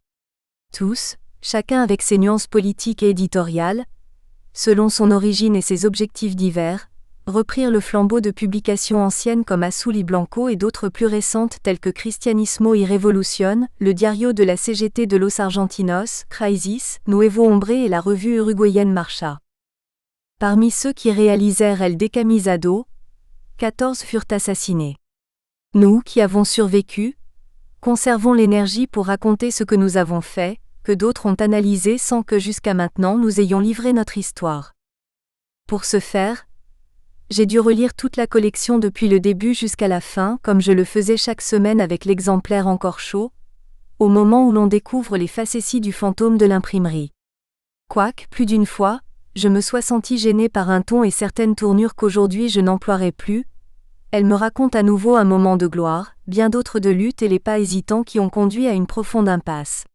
Tous, chacun avec ses nuances politiques et éditoriales, selon son origine et ses objectifs divers, reprirent le flambeau de publications anciennes comme Azul y Blanco et d'autres plus récentes telles que Cristianismo y Revolución, le Diario de la CGT de los Argentinos, Crisis, Nuevo Hombre et la revue uruguayenne Marcha. Parmi ceux qui réalisèrent El Decamisado, 14 furent assassinés. Nous, qui avons survécu, conservons l'énergie pour raconter ce que nous avons fait, que d'autres ont analysé sans que jusqu'à maintenant nous ayons livré notre histoire. Pour ce faire, j'ai dû relire toute la collection depuis le début jusqu'à la fin, comme je le faisais chaque semaine avec l'exemplaire encore chaud, au moment où l'on découvre les facéties du fantôme de l'imprimerie. Quoique, plus d'une fois, je me sois senti gêné par un ton et certaines tournures qu'aujourd'hui je n'emploierai plus, elle me raconte à nouveau un moment de gloire, bien d'autres de lutte et les pas hésitants qui ont conduit à une profonde impasse.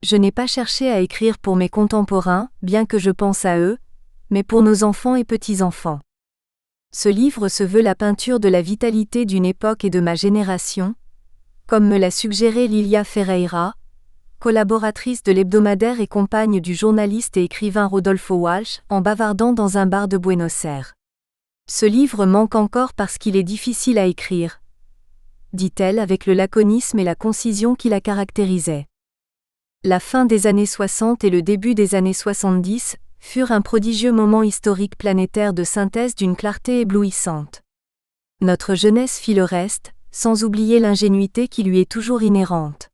Je n'ai pas cherché à écrire pour mes contemporains, bien que je pense à eux, mais pour nos enfants et petits-enfants. Ce livre se veut la peinture de la vitalité d'une époque et de ma génération, comme me l'a suggéré Lilia Ferreira, collaboratrice de l'hebdomadaire et compagne du journaliste et écrivain Rodolfo Walsh, en bavardant dans un bar de Buenos Aires. Ce livre manque encore parce qu'il est difficile à écrire, dit-elle avec le laconisme et la concision qui la caractérisaient. La fin des années 60 et le début des années 70 furent un prodigieux moment historique planétaire de synthèse d'une clarté éblouissante. Notre jeunesse fit le reste, sans oublier l'ingénuité qui lui est toujours inhérente.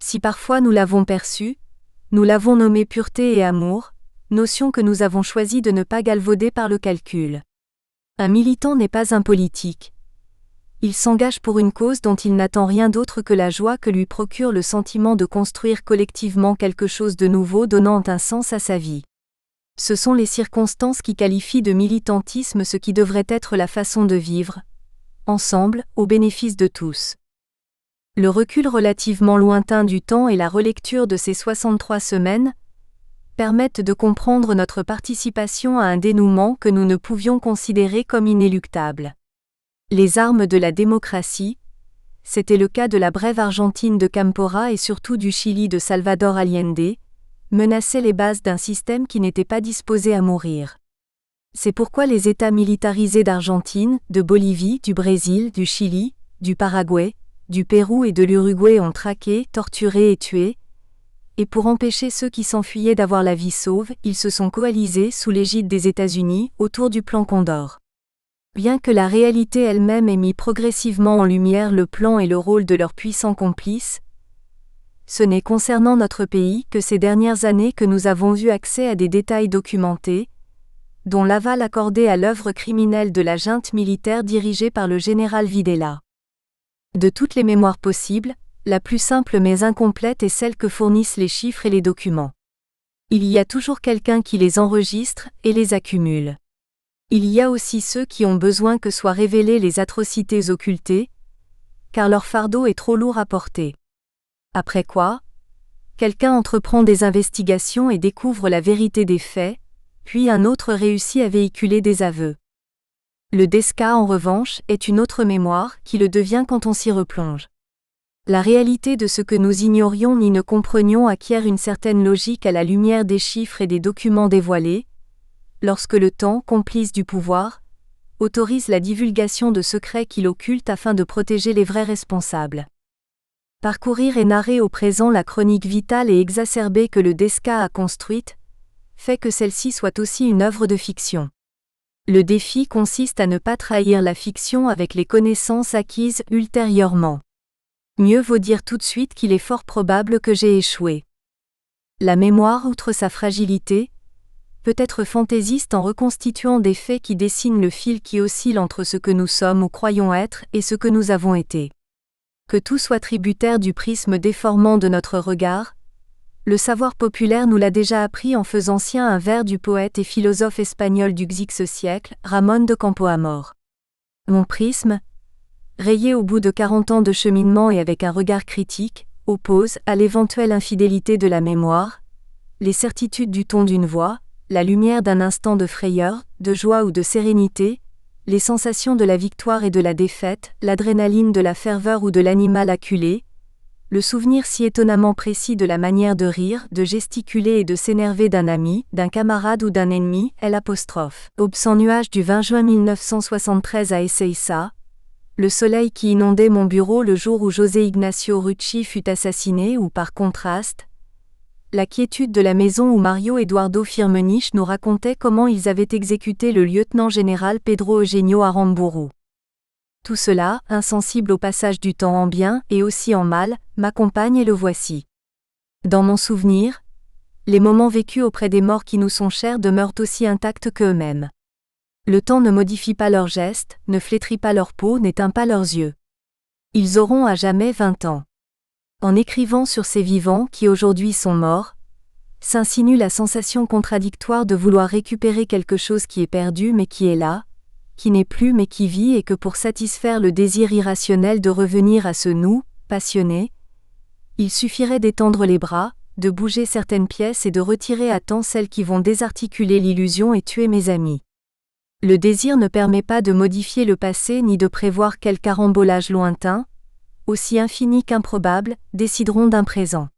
Si parfois nous l'avons perçue, nous l'avons nommée pureté et amour, notion que nous avons choisi de ne pas galvauder par le calcul. Un militant n'est pas un politique. Il s'engage pour une cause dont il n'attend rien d'autre que la joie que lui procure le sentiment de construire collectivement quelque chose de nouveau donnant un sens à sa vie. Ce sont les circonstances qui qualifient de militantisme ce qui devrait être la façon de vivre, ensemble, au bénéfice de tous. Le recul relativement lointain du temps et la relecture de ces 63 semaines permettent de comprendre notre participation à un dénouement que nous ne pouvions considérer comme inéluctable. Les armes de la démocratie, c'était le cas de la brève argentine de Cámpora et surtout du Chili de Salvador Allende, menaçaient les bases d'un système qui n'était pas disposé à mourir. C'est pourquoi les États militarisés d'Argentine, de Bolivie, du Brésil, du Chili, du Paraguay, du Pérou et de l'Uruguay ont traqué, torturé et tué, et pour empêcher ceux qui s'enfuyaient d'avoir la vie sauve, ils se sont coalisés sous l'égide des États-Unis autour du plan Condor. Bien que la réalité elle-même ait mis progressivement en lumière le plan et le rôle de leurs puissants complices, ce n'est concernant notre pays que ces dernières années que nous avons eu accès à des détails documentés, dont l'aval accordé à l'œuvre criminelle de la junte militaire dirigée par le général Videla. De toutes les mémoires possibles, la plus simple mais incomplète est celle que fournissent les chiffres et les documents. Il y a toujours quelqu'un qui les enregistre et les accumule. Il y a aussi ceux qui ont besoin que soient révélées les atrocités occultées, car leur fardeau est trop lourd à porter. Après quoi, quelqu'un entreprend des investigations et découvre la vérité des faits, puis un autre réussit à véhiculer des aveux. Le DESCA, en revanche, est une autre mémoire qui le devient quand on s'y replonge. La réalité de ce que nous ignorions ni ne comprenions acquiert une certaine logique à la lumière des chiffres et des documents dévoilés, lorsque le temps, complice du pouvoir, autorise la divulgation de secrets qu'il occulte afin de protéger les vrais responsables. Parcourir et narrer au présent la chronique vitale et exacerbée que le DESCA a construite, fait que celle-ci soit aussi une œuvre de fiction. Le défi consiste à ne pas trahir la fiction avec les connaissances acquises ultérieurement. Mieux vaut dire tout de suite qu'il est fort probable que j'ai échoué. La mémoire, outre sa fragilité, peut être fantaisiste en reconstituant des faits qui dessinent le fil qui oscille entre ce que nous sommes ou croyons être et ce que nous avons été. Que tout soit tributaire du prisme déformant de notre regard, le savoir populaire nous l'a déjà appris en faisant sien un vers du poète et philosophe espagnol du XIe siècle, Ramón de Campoamor. Mon prisme, rayé au bout de 40 ans de cheminement et avec un regard critique, oppose à l'éventuelle infidélité de la mémoire, les certitudes du ton d'une voix, la lumière d'un instant de frayeur, de joie ou de sérénité, les sensations de la victoire et de la défaite, l'adrénaline de la ferveur ou de l'animal acculé, le souvenir si étonnamment précis de la manière de rire, de gesticuler et de s'énerver d'un ami, d'un camarade ou d'un ennemi, Aube sans nuage du 20 juin 1973 à Ezeiza, le soleil qui inondait mon bureau le jour où José Ignacio Rucci fut assassiné ou par contraste, la quiétude de la maison où Mario Eduardo Firmenich nous racontait comment ils avaient exécuté le lieutenant-général Pedro Eugenio Aramburu. Tout cela, insensible au passage du temps en bien et aussi en mal, m'accompagne et le voici. Dans mon souvenir, les moments vécus auprès des morts qui nous sont chers demeurent aussi intacts qu'eux-mêmes. Le temps ne modifie pas leurs gestes, ne flétrit pas leur peau, n'éteint pas leurs yeux. Ils auront à jamais 20 ans. En écrivant sur ces vivants qui aujourd'hui sont morts, s'insinue la sensation contradictoire de vouloir récupérer quelque chose qui est perdu mais qui est là, qui n'est plus mais qui vit et que pour satisfaire le désir irrationnel de revenir à ce nous, passionné, il suffirait d'étendre les bras, de bouger certaines pièces et de retirer à temps celles qui vont désarticuler l'illusion et tuer mes amis. Le désir ne permet pas de modifier le passé ni de prévoir quel carambolage lointain, aussi infini qu'improbable, décideront d'un présent.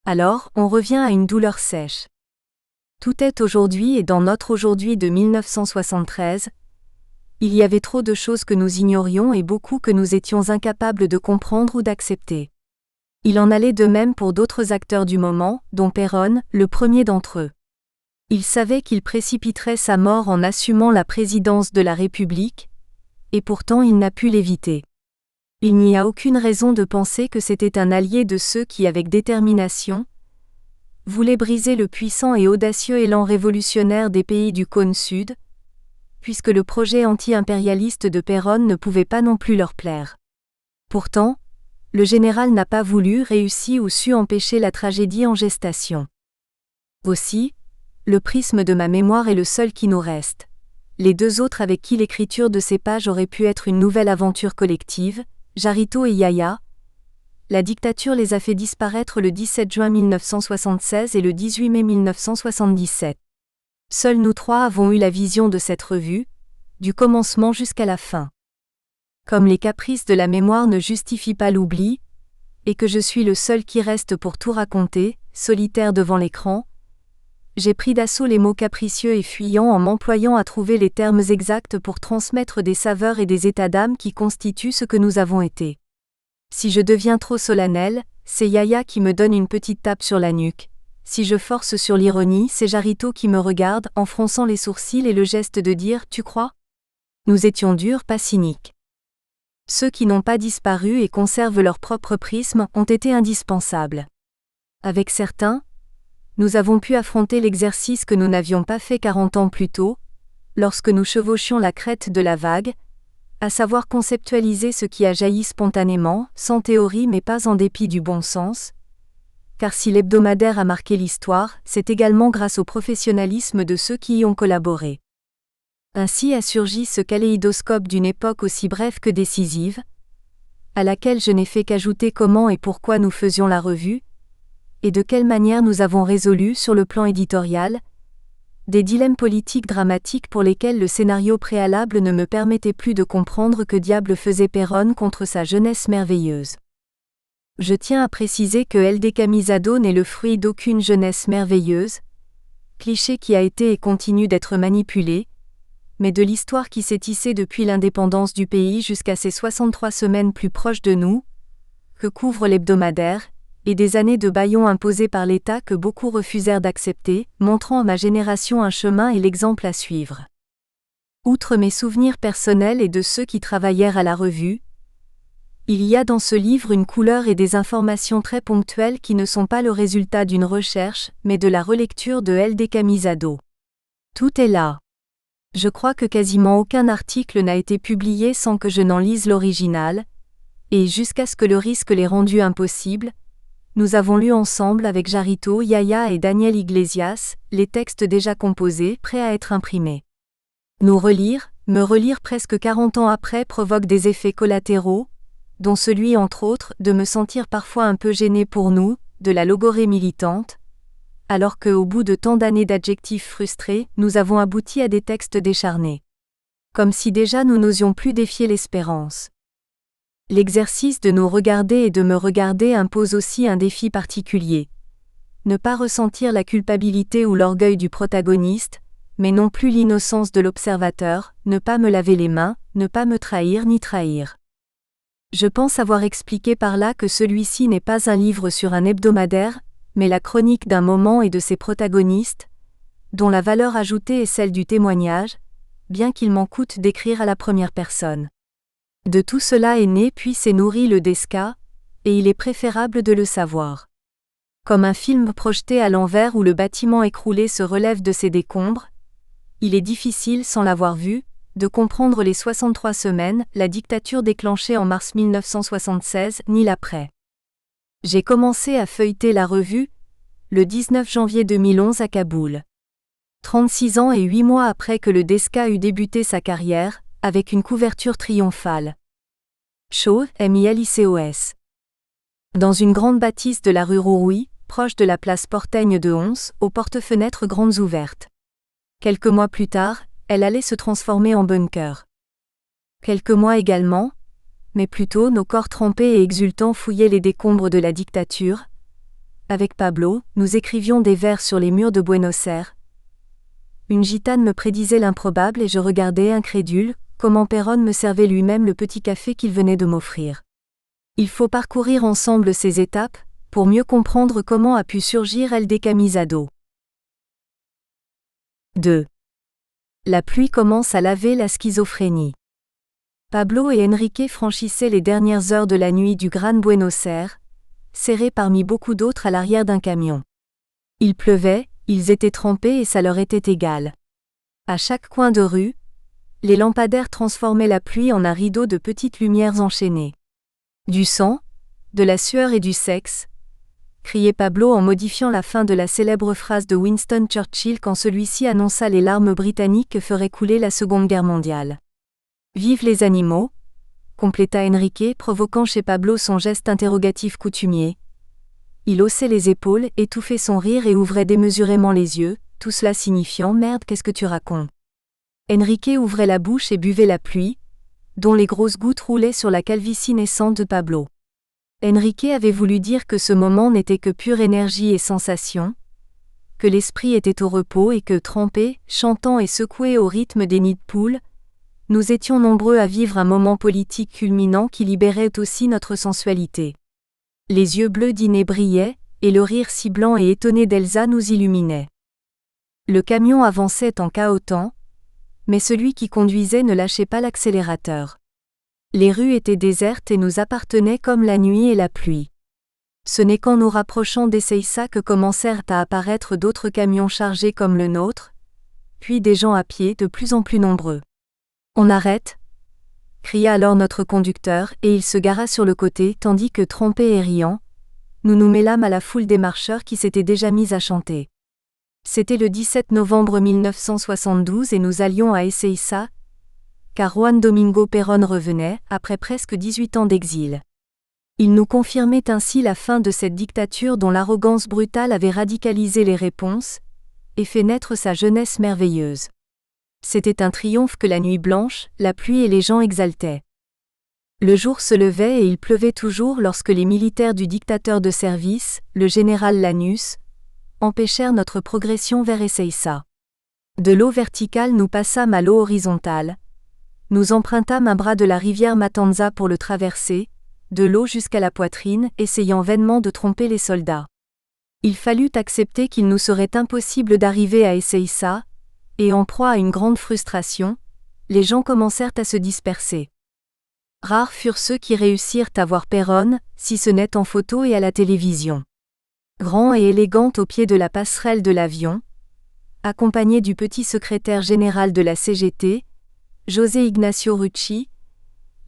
Alors, on revient à une douleur sèche. Tout est aujourd'hui et dans notre aujourd'hui de 1973, il y avait trop de choses que nous ignorions et beaucoup que nous étions incapables de comprendre ou d'accepter. Il en allait de même pour d'autres acteurs du moment, dont Perón, le premier d'entre eux. Il savait qu'il précipiterait sa mort en assumant la présidence de la République, et pourtant il n'a pu l'éviter. Il n'y a aucune raison de penser que c'était un allié de ceux qui, avec détermination, voulaient briser le puissant et audacieux élan révolutionnaire des pays du cône sud, puisque le projet anti-impérialiste de Perón ne pouvait pas non plus leur plaire. Pourtant, le général n'a pas voulu, réussi ou su empêcher la tragédie en gestation. Aussi, le prisme de ma mémoire est le seul qui nous reste. Les deux autres avec qui l'écriture de ces pages aurait pu être une nouvelle aventure collective, Jarrito et Yaya. La dictature les a fait disparaître le 17 juin 1976 et le 18 mai 1977. Seuls nous trois avons eu la vision de cette revue, du commencement jusqu'à la fin. Comme les caprices de la mémoire ne justifient pas l'oubli, et que je suis le seul qui reste pour tout raconter, solitaire devant l'écran, j'ai pris d'assaut les mots capricieux et fuyants en m'employant à trouver les termes exacts pour transmettre des saveurs et des états d'âme qui constituent ce que nous avons été. Si je deviens trop solennel, c'est Yaya qui me donne une petite tape sur la nuque. Si je force sur l'ironie, c'est Jarrito qui me regarde en fronçant les sourcils et le geste de dire « Tu crois ?» Nous étions durs, pas cyniques. Ceux qui n'ont pas disparu et conservent leur propre prisme ont été indispensables. Avec certains, nous avons pu affronter l'exercice que nous n'avions pas fait 40 ans plus tôt, lorsque nous chevauchions la crête de la vague, à savoir conceptualiser ce qui a jailli spontanément, sans théorie mais pas en dépit du bon sens, car si l'hebdomadaire a marqué l'histoire, c'est également grâce au professionnalisme de ceux qui y ont collaboré. Ainsi a surgi ce kaléidoscope d'une époque aussi brève que décisive, à laquelle je n'ai fait qu'ajouter comment et pourquoi nous faisions la revue, et de quelle manière nous avons résolu sur le plan éditorial, des dilemmes politiques dramatiques pour lesquels le scénario préalable ne me permettait plus de comprendre que diable faisait Péronne contre sa jeunesse merveilleuse. Je tiens à préciser que L.D. Camisado n'est le fruit d'aucune jeunesse merveilleuse, cliché qui a été et continue d'être manipulé, mais de l'histoire qui s'est tissée depuis l'indépendance du pays jusqu'à ces 63 semaines plus proches de nous, que couvre l'hebdomadaire, et des années de bâillons imposés par l'État que beaucoup refusèrent d'accepter, montrant à ma génération un chemin et l'exemple à suivre. Outre mes souvenirs personnels et de ceux qui travaillèrent à la revue, il y a dans ce livre une couleur et des informations très ponctuelles qui ne sont pas le résultat d'une recherche, mais de la relecture de L.D. Camisado. Tout est là. Je crois que quasiment aucun article n'a été publié sans que je n'en lise l'original, et jusqu'à ce que le risque l'ait rendu impossible, nous avons lu ensemble avec Jarito, Yaya et Daniel Iglesias, les textes déjà composés, prêts à être imprimés. Me relire presque 40 ans après provoque des effets collatéraux, dont celui entre autres de me sentir parfois un peu gêné pour nous, de la logorée militante, alors que, au bout de tant d'années d'adjectifs frustrés, nous avons abouti à des textes décharnés. Comme si déjà nous n'osions plus défier l'espérance. L'exercice de nous regarder et de me regarder impose aussi un défi particulier. Ne pas ressentir la culpabilité ou l'orgueil du protagoniste, mais non plus l'innocence de l'observateur, ne pas me laver les mains, ne pas me trahir ni trahir. Je pense avoir expliqué par là que celui-ci n'est pas un livre sur un hebdomadaire, mais la chronique d'un moment et de ses protagonistes, dont la valeur ajoutée est celle du témoignage, bien qu'il m'en coûte d'écrire à la première personne. De tout cela est né puis s'est nourri le Desca, et il est préférable de le savoir. Comme un film projeté à l'envers où le bâtiment écroulé se relève de ses décombres, il est difficile, sans l'avoir vu, de comprendre les 63 semaines, la dictature déclenchée en mars 1976, ni l'après. J'ai commencé à feuilleter la revue, le 19 janvier 2011 à Kaboul. 36 ans et 8 mois après que le Desca eut débuté sa carrière, avec une couverture triomphale. Chaud, MILICOS. Dans une grande bâtisse de la rue Rourouy, proche de la place Portaigne de Ons, aux porte-fenêtres grandes ouvertes. Quelques mois plus tard, elle allait se transformer en bunker. Quelques mois également, mais plutôt nos corps trempés et exultants fouillaient les décombres de la dictature. Avec Pablo, nous écrivions des vers sur les murs de Buenos Aires. Une gitane me prédisait l'improbable et je regardais, incrédule, comment Péronne me servait lui-même le petit café qu'il venait de m'offrir. Il faut parcourir ensemble ces étapes, pour mieux comprendre comment a pu surgir L.D. Camisado. 2. La pluie commence à laver la schizophrénie. Pablo et Enrique franchissaient les dernières heures de la nuit du Gran Buenos Aires, serrés parmi beaucoup d'autres à l'arrière d'un camion. Il pleuvait, ils étaient trempés et ça leur était égal. À chaque coin de rue, les lampadaires transformaient la pluie en un rideau de petites lumières enchaînées. Du sang, de la sueur et du sexe, criait Pablo en modifiant la fin de la célèbre phrase de Winston Churchill quand celui-ci annonça les larmes britanniques que ferait couler la Seconde Guerre mondiale. Vive les animaux, compléta Enrique, provoquant chez Pablo son geste interrogatif coutumier. Il haussait les épaules, étouffait son rire et ouvrait démesurément les yeux, tout cela signifiant « Merde, qu'est-ce que tu racontes ?» Enrique ouvrait la bouche et buvait la pluie, dont les grosses gouttes roulaient sur la calvitie naissante de Pablo. Enrique avait voulu dire que ce moment n'était que pure énergie et sensation, que l'esprit était au repos et que, trempés, chantant et secoués au rythme des nids de poules, nous étions nombreux à vivre un moment politique culminant qui libérait aussi notre sensualité. Les yeux bleus d'Iné brillaient, et le rire si blanc et étonné d'Elsa nous illuminait. Le camion avançait en cahotant, mais celui qui conduisait ne lâchait pas l'accélérateur. Les rues étaient désertes et nous appartenaient comme la nuit et la pluie. Ce n'est qu'en nous rapprochant d'Ezeiza que commencèrent à apparaître d'autres camions chargés comme le nôtre, puis des gens à pied de plus en plus nombreux. « On arrête !» cria alors notre conducteur et il se gara sur le côté tandis que, trempés et riant, nous nous mêlâmes à la foule des marcheurs qui s'étaient déjà mis à chanter. C'était le 17 novembre 1972 et nous allions à Ezeiza, car Juan Domingo Perón revenait, après presque 18 ans d'exil. Il nous confirmait ainsi la fin de cette dictature dont l'arrogance brutale avait radicalisé les réponses, et fait naître sa jeunesse merveilleuse. C'était un triomphe que la nuit blanche, la pluie et les gens exaltaient. Le jour se levait et il pleuvait toujours lorsque les militaires du dictateur de service, le général Lanús, empêchèrent notre progression vers Ezeiza. De l'eau verticale nous passâmes à l'eau horizontale. Nous empruntâmes un bras de la rivière Matanza pour le traverser, de l'eau jusqu'à la poitrine, essayant vainement de tromper les soldats. Il fallut accepter qu'il nous serait impossible d'arriver à Ezeiza, et en proie à une grande frustration, les gens commencèrent à se disperser. Rares furent ceux qui réussirent à voir Perón, si ce n'est en photo et à la télévision. Grand et élégant au pied de la passerelle de l'avion, accompagné du petit secrétaire général de la CGT, José Ignacio Rucci,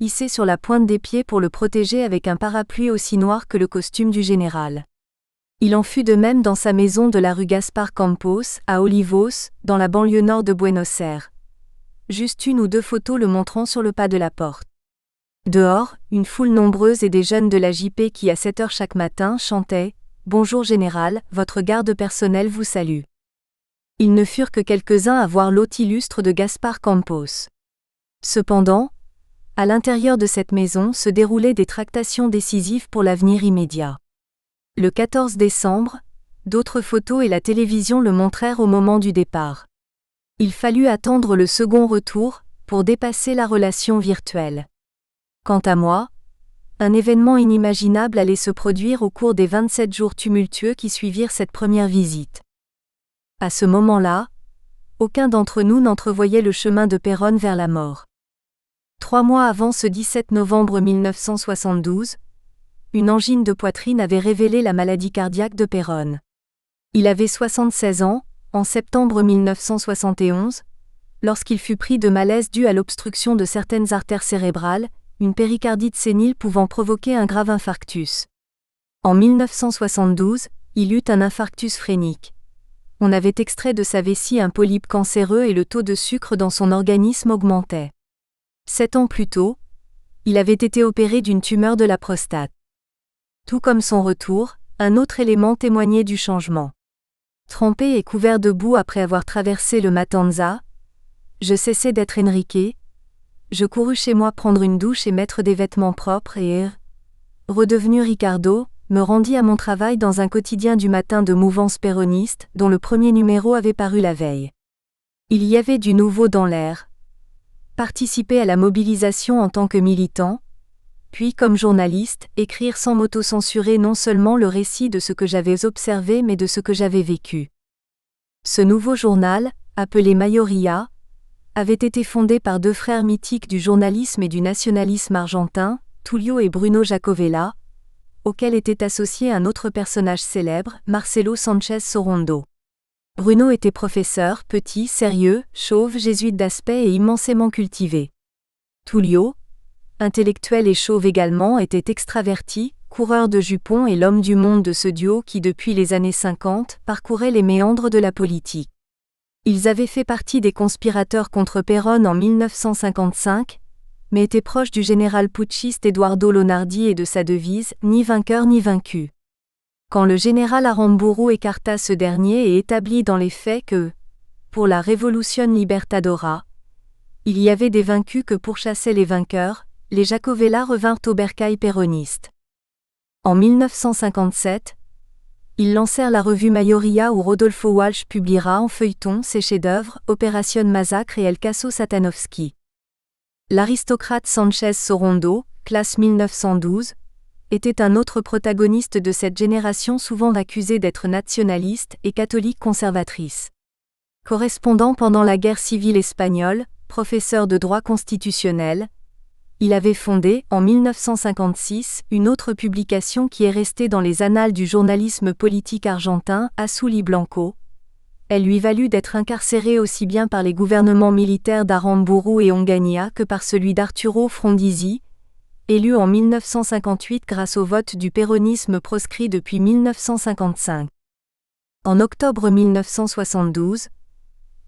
hissé sur la pointe des pieds pour le protéger avec un parapluie aussi noir que le costume du général. Il en fut de même dans sa maison de la rue Gaspar Campos, à Olivos, dans la banlieue nord de Buenos Aires. Juste une ou deux photos le montrant sur le pas de la porte. Dehors, une foule nombreuse et des jeunes de la JP qui à 7 heures chaque matin chantaient « Bonjour général, votre garde personnelle vous salue ». Ils ne furent que quelques-uns à voir l'hôte illustre de Gaspar Campos. Cependant, à l'intérieur de cette maison se déroulaient des tractations décisives pour l'avenir immédiat. Le 14 décembre, d'autres photos et la télévision le montrèrent au moment du départ. Il fallut attendre le second retour, pour dépasser la relation virtuelle. Quant à moi, un événement inimaginable allait se produire au cours des 27 jours tumultueux qui suivirent cette première visite. À ce moment-là, aucun d'entre nous n'entrevoyait le chemin de Perón vers la mort. 3 mois avant ce 17 novembre 1972, une angine de poitrine avait révélé la maladie cardiaque de Perón. Il avait 76 ans, en septembre 1971, lorsqu'il fut pris de malaise dû à l'obstruction de certaines artères cérébrales, une péricardite sénile pouvant provoquer un grave infarctus. En 1972, il eut un infarctus phrénique. On avait extrait de sa vessie un polype cancéreux et le taux de sucre dans son organisme augmentait. 7 ans plus tôt, il avait été opéré d'une tumeur de la prostate. Tout comme son retour, un autre élément témoignait du changement. Trempé et couvert de boue après avoir traversé le Matanza, je cessai d'être Enrique. Je courus chez moi prendre une douche et mettre des vêtements propres et, redevenu Ricardo, me rendis à mon travail dans un quotidien du matin de mouvance péroniste dont le premier numéro avait paru la veille. Il y avait du nouveau dans l'air. Participer à la mobilisation en tant que militant, puis comme journaliste, écrire sans m'auto-censurer non seulement le récit de ce que j'avais observé mais de ce que j'avais vécu. Ce nouveau journal, appelé Mayoría, avait été fondé par 2 frères mythiques du journalisme et du nationalisme argentin, Tulio et Bruno Jacovella, auquel était associé un autre personnage célèbre, Marcelo Sánchez Sorondo. Bruno était professeur, petit, sérieux, chauve, jésuite d'aspect et immensément cultivé. Tulio, intellectuel et chauve également, était extraverti, coureur de jupons et l'homme du monde de ce duo qui depuis les années 50 parcourait les méandres de la politique. Ils avaient fait partie des conspirateurs contre Perón en 1955, mais étaient proches du général putschiste Eduardo Lonardi et de sa devise « Ni vainqueur ni vaincu ». Quand le général Aramburu écarta ce dernier et établit dans les faits que, pour la Révolution Libertadora, il y avait des vaincus que pourchassaient les vainqueurs, les Jacovella revinrent au bercail péroniste. En 1957, ils lancèrent la revue Mayoría où Rodolfo Walsh publiera en feuilleton ses chefs-d'œuvre Opération Massacre et El Caso Satanovsky. L'aristocrate Sánchez Sorondo, classe 1912, était un autre protagoniste de cette génération souvent accusée d'être nationaliste et catholique conservatrice. Correspondant pendant la guerre civile espagnole, professeur de droit constitutionnel, il avait fondé, en 1956, une autre publication qui est restée dans les annales du journalisme politique argentin, Azul y Blanco. Elle lui valut d'être incarcéré aussi bien par les gouvernements militaires d'Aramburu et Onganía que par celui d'Arturo Frondizi, élu en 1958 grâce au vote du péronisme proscrit depuis 1955. En octobre 1972,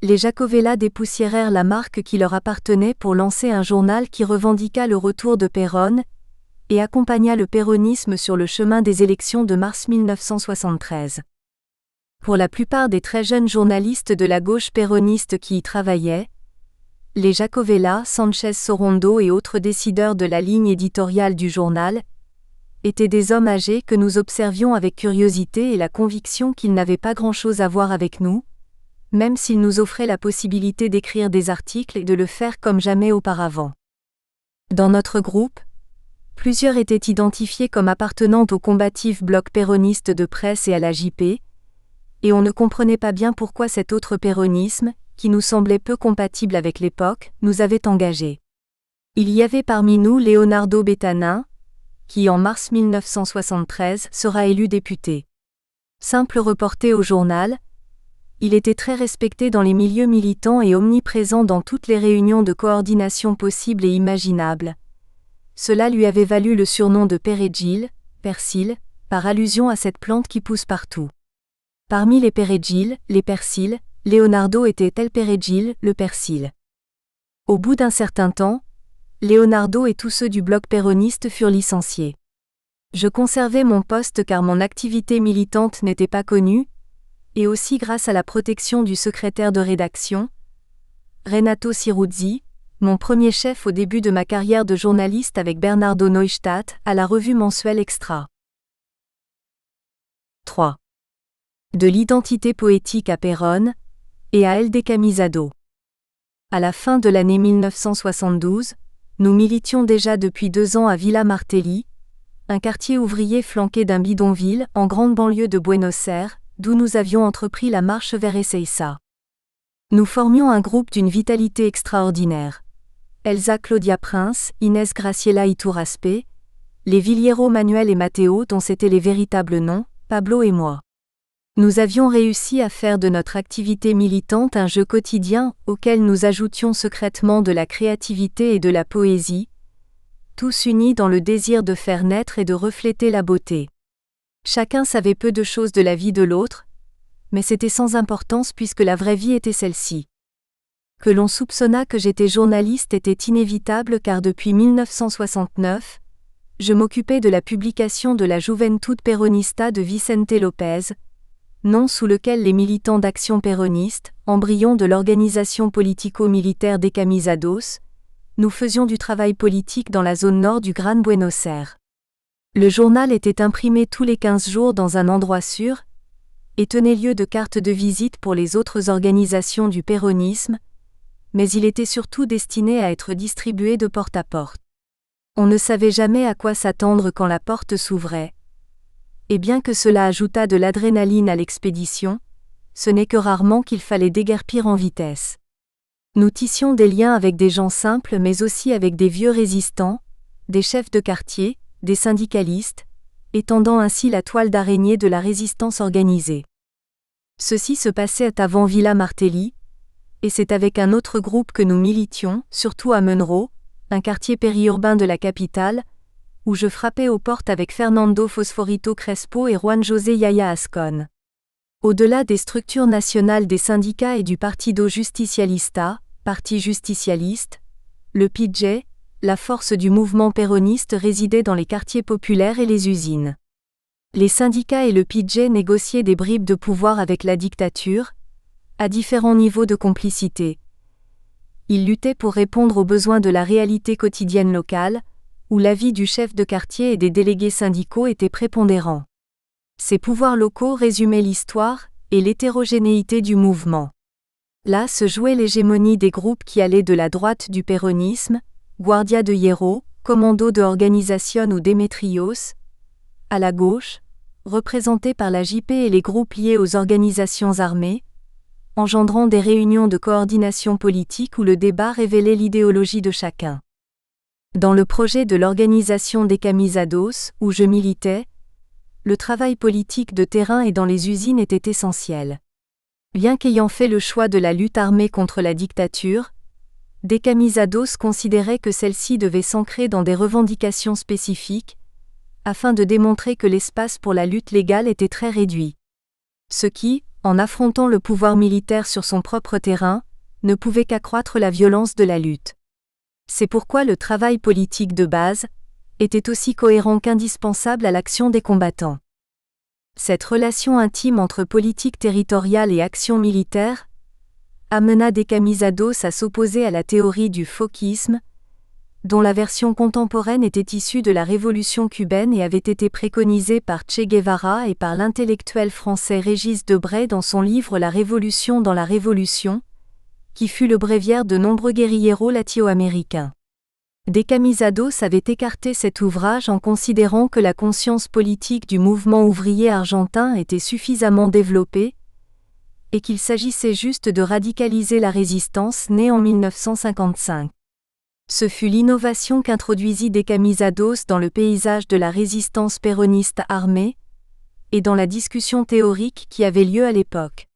les Jacobellas dépoussiérèrent la marque qui leur appartenait pour lancer un journal qui revendiqua le retour de Perón et accompagna le péronisme sur le chemin des élections de mars 1973. Pour la plupart des très jeunes journalistes de la gauche péroniste qui y travaillaient, les Jacobellas, Sánchez Sorondo et autres décideurs de la ligne éditoriale du journal étaient des hommes âgés que nous observions avec curiosité et la conviction qu'ils n'avaient pas grand-chose à voir avec nous, même s'ils nous offraient la possibilité d'écrire des articles et de le faire comme jamais auparavant. Dans notre groupe, plusieurs étaient identifiés comme appartenant au combatif bloc péroniste de presse et à la JP, et on ne comprenait pas bien pourquoi cet autre péronisme, qui nous semblait peu compatible avec l'époque, nous avait engagés. Il y avait parmi nous Leonardo Betanin, qui en mars 1973 sera élu député. Simple reporter au journal, il était très respecté dans les milieux militants et omniprésent dans toutes les réunions de coordination possibles et imaginables. Cela lui avait valu le surnom de Perejil, persil, par allusion à cette plante qui pousse partout. Parmi les Perejil, les persils, Leonardo était El Perejil, le persil. Au bout d'un certain temps, Leonardo et tous ceux du bloc péroniste furent licenciés. Je conservais mon poste car mon activité militante n'était pas connue, et aussi grâce à la protection du secrétaire de rédaction, Renato Ciruzzi, mon premier chef au début de ma carrière de journaliste avec Bernardo Neustadt à la revue mensuelle Extra. 3. De l'identité poétique à Perón et à El Decamisado. À la fin de l'année 1972, nous militions déjà depuis 2 ans à Villa Martelli, un quartier ouvrier flanqué d'un bidonville en grande banlieue de Buenos Aires, d'où nous avions entrepris la marche vers Ezeiza. Nous formions un groupe d'une vitalité extraordinaire. Elsa Claudia Prince, Inès Graciela Iturraspe, les Villero Manuel et Matteo dont c'étaient les véritables noms, Pablo et moi. Nous avions réussi à faire de notre activité militante un jeu quotidien auquel nous ajoutions secrètement de la créativité et de la poésie, tous unis dans le désir de faire naître et de refléter la beauté. Chacun savait peu de choses de la vie de l'autre, mais c'était sans importance puisque la vraie vie était celle-ci. Que l'on soupçonnât que j'étais journaliste était inévitable car depuis 1969, je m'occupais de la publication de la Juventud Peronista de Vicente López, nom sous lequel les militants d'Action péroniste, embryon de l'organisation politico-militaire Decamisados, nous faisions du travail politique dans la zone nord du Gran Buenos Aires. Le journal était imprimé tous les 15 jours dans un endroit sûr, et tenait lieu de carte de visite pour les autres organisations du péronisme, mais il était surtout destiné à être distribué de porte à porte. On ne savait jamais à quoi s'attendre quand la porte s'ouvrait. Et bien que cela ajoutât de l'adrénaline à l'expédition, ce n'est que rarement qu'il fallait déguerpir en vitesse. Nous tissions des liens avec des gens simples mais aussi avec des vieux résistants, des chefs de quartier, des syndicalistes, étendant ainsi la toile d'araignée de la résistance organisée. Ceci se passait avant Villa Martelli, et c'est avec un autre groupe que nous militions, surtout à Monroe, un quartier périurbain de la capitale, où je frappais aux portes avec Fernando Fosforito Crespo et Juan José Yaya Ascon. Au-delà des structures nationales des syndicats et du Partido Justicialista, Parti justicialiste, le PJ, la force du mouvement péroniste résidait dans les quartiers populaires et les usines. Les syndicats et le PJ négociaient des bribes de pouvoir avec la dictature, à différents niveaux de complicité. Ils luttaient pour répondre aux besoins de la réalité quotidienne locale, où l'avis du chef de quartier et des délégués syndicaux était prépondérant. Ces pouvoirs locaux résumaient l'histoire et l'hétérogénéité du mouvement. Là se jouait l'hégémonie des groupes qui allaient de la droite du péronisme, Guardia de Hierro, Commando de Organización ou Demetrios, à la gauche, représentés par la JP et les groupes liés aux organisations armées, engendrant des réunions de coordination politique où le débat révélait l'idéologie de chacun. Dans le projet de l'organisation des Camisados, où je militais, le travail politique de terrain et dans les usines était essentiel. Bien qu'ayant fait le choix de la lutte armée contre la dictature, des Camisados considéraient que celle-ci devait s'ancrer dans des revendications spécifiques, afin de démontrer que l'espace pour la lutte légale était très réduit. Ce qui, en affrontant le pouvoir militaire sur son propre terrain, ne pouvait qu'accroître la violence de la lutte. C'est pourquoi le travail politique de base était aussi cohérent qu'indispensable à l'action des combattants. Cette relation intime entre politique territoriale et action militaire amena des Camisados à s'opposer à la théorie du fauquisme, dont la version contemporaine était issue de la révolution cubaine et avait été préconisée par Che Guevara et par l'intellectuel français Régis Debray dans son livre La Révolution dans la Révolution, qui fut le bréviaire de nombreux guérilleros latino-américains. Des Camisados avait écarté cet ouvrage en considérant que la conscience politique du mouvement ouvrier argentin était suffisamment développée, et qu'il s'agissait juste de radicaliser la résistance née en 1955. Ce fut l'innovation qu'introduisit des Camisados dans le paysage de la résistance péroniste armée, et dans la discussion théorique qui avait lieu à l'époque.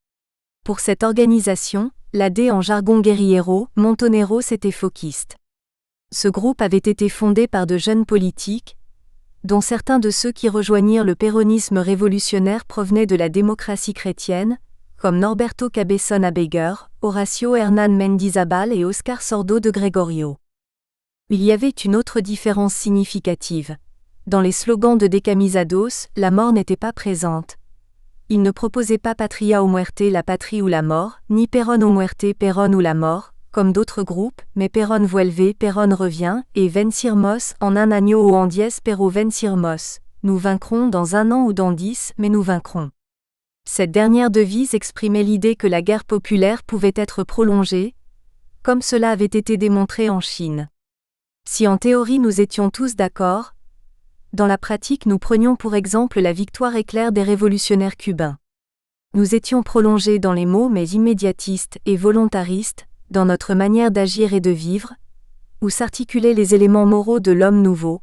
Pour cette organisation, la D en jargon guérillero, Montoneros était fauquiste. Ce groupe avait été fondé par de jeunes politiques, dont certains de ceux qui rejoignirent le péronisme révolutionnaire provenaient de la démocratie chrétienne, comme Norberto Cabezón Abeguer, Horacio Hernán Mendizabal et Oscar Sordo de Gregorio. Il y avait une autre différence significative. Dans les slogans de Decamisados, la mort n'était pas présente. Ils ne proposaient pas Patria o muerte, la patrie ou la mort, ni Perón o muerte, Perón ou la mort, comme d'autres groupes, mais Perón vuelve, Perón revient, et vencirmos en un año o en 10 pero vencirmos. Nous vaincrons dans 1 an ou dans 10, mais nous vaincrons. Cette dernière devise exprimait l'idée que la guerre populaire pouvait être prolongée, comme cela avait été démontré en Chine. Si en théorie nous étions tous d'accord, dans la pratique nous prenions pour exemple la victoire éclair des révolutionnaires cubains. Nous étions prolongés dans les mots mais immédiatistes et volontaristes, dans notre manière d'agir et de vivre, où s'articulaient les éléments moraux de l'homme nouveau,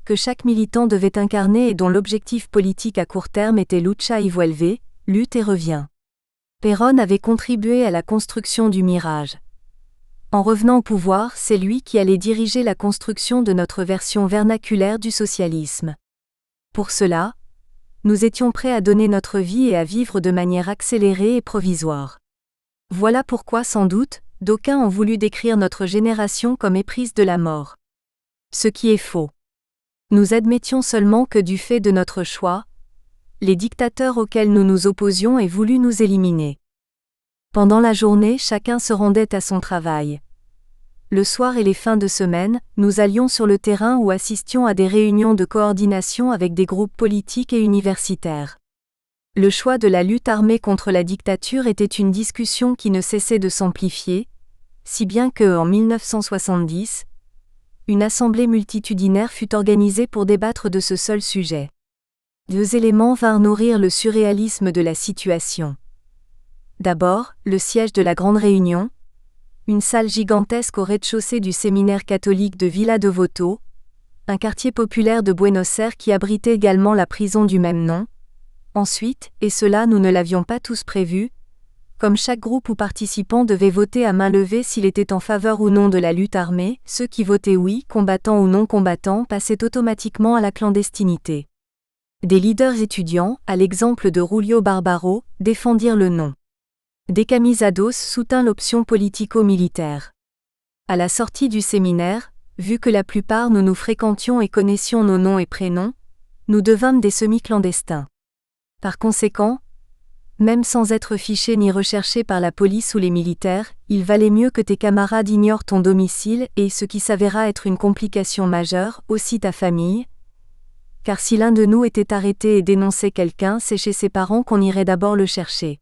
que chaque militant devait incarner et dont l'objectif politique à court terme était lucha y vuelve, lutte et revient. Perón avait contribué à la construction du mirage. En revenant au pouvoir, c'est lui qui allait diriger la construction de notre version vernaculaire du socialisme. Pour cela, nous étions prêts à donner notre vie et à vivre de manière accélérée et provisoire. Voilà pourquoi sans doute, d'aucuns ont voulu décrire notre génération comme éprise de la mort. Ce qui est faux. Nous admettions seulement que du fait de notre choix, les dictateurs auxquels nous nous opposions aient voulu nous éliminer. Pendant la journée, chacun se rendait à son travail. Le soir et les fins de semaine, nous allions sur le terrain ou assistions à des réunions de coordination avec des groupes politiques et universitaires. Le choix de la lutte armée contre la dictature était une discussion qui ne cessait de s'amplifier, si bien que, en 1970, une assemblée multitudinaire fut organisée pour débattre de ce seul sujet. 2 éléments vinrent nourrir le surréalisme de la situation. D'abord, le siège de la Grande Réunion, une salle gigantesque au rez-de-chaussée du séminaire catholique de Villa Devoto, un quartier populaire de Buenos Aires qui abritait également la prison du même nom. Ensuite, et cela nous ne l'avions pas tous prévu, comme chaque groupe ou participant devait voter à main levée s'il était en faveur ou non de la lutte armée, ceux qui votaient oui, combattants ou non combattants, passaient automatiquement à la clandestinité. Des leaders étudiants, à l'exemple de Julio Barbaro, défendirent le non. Decamisados soutint l'option politico-militaire. À la sortie du séminaire, vu que la plupart nous fréquentions et connaissions nos noms et prénoms, nous devînmes des semi-clandestins. Par conséquent, même sans être fichés ni recherchés par la police ou les militaires, il valait mieux que tes camarades ignorent ton domicile et, ce qui s'avéra être une complication majeure, aussi ta famille, car si l'un de nous était arrêté et dénonçait quelqu'un, c'est chez ses parents qu'on irait d'abord le chercher.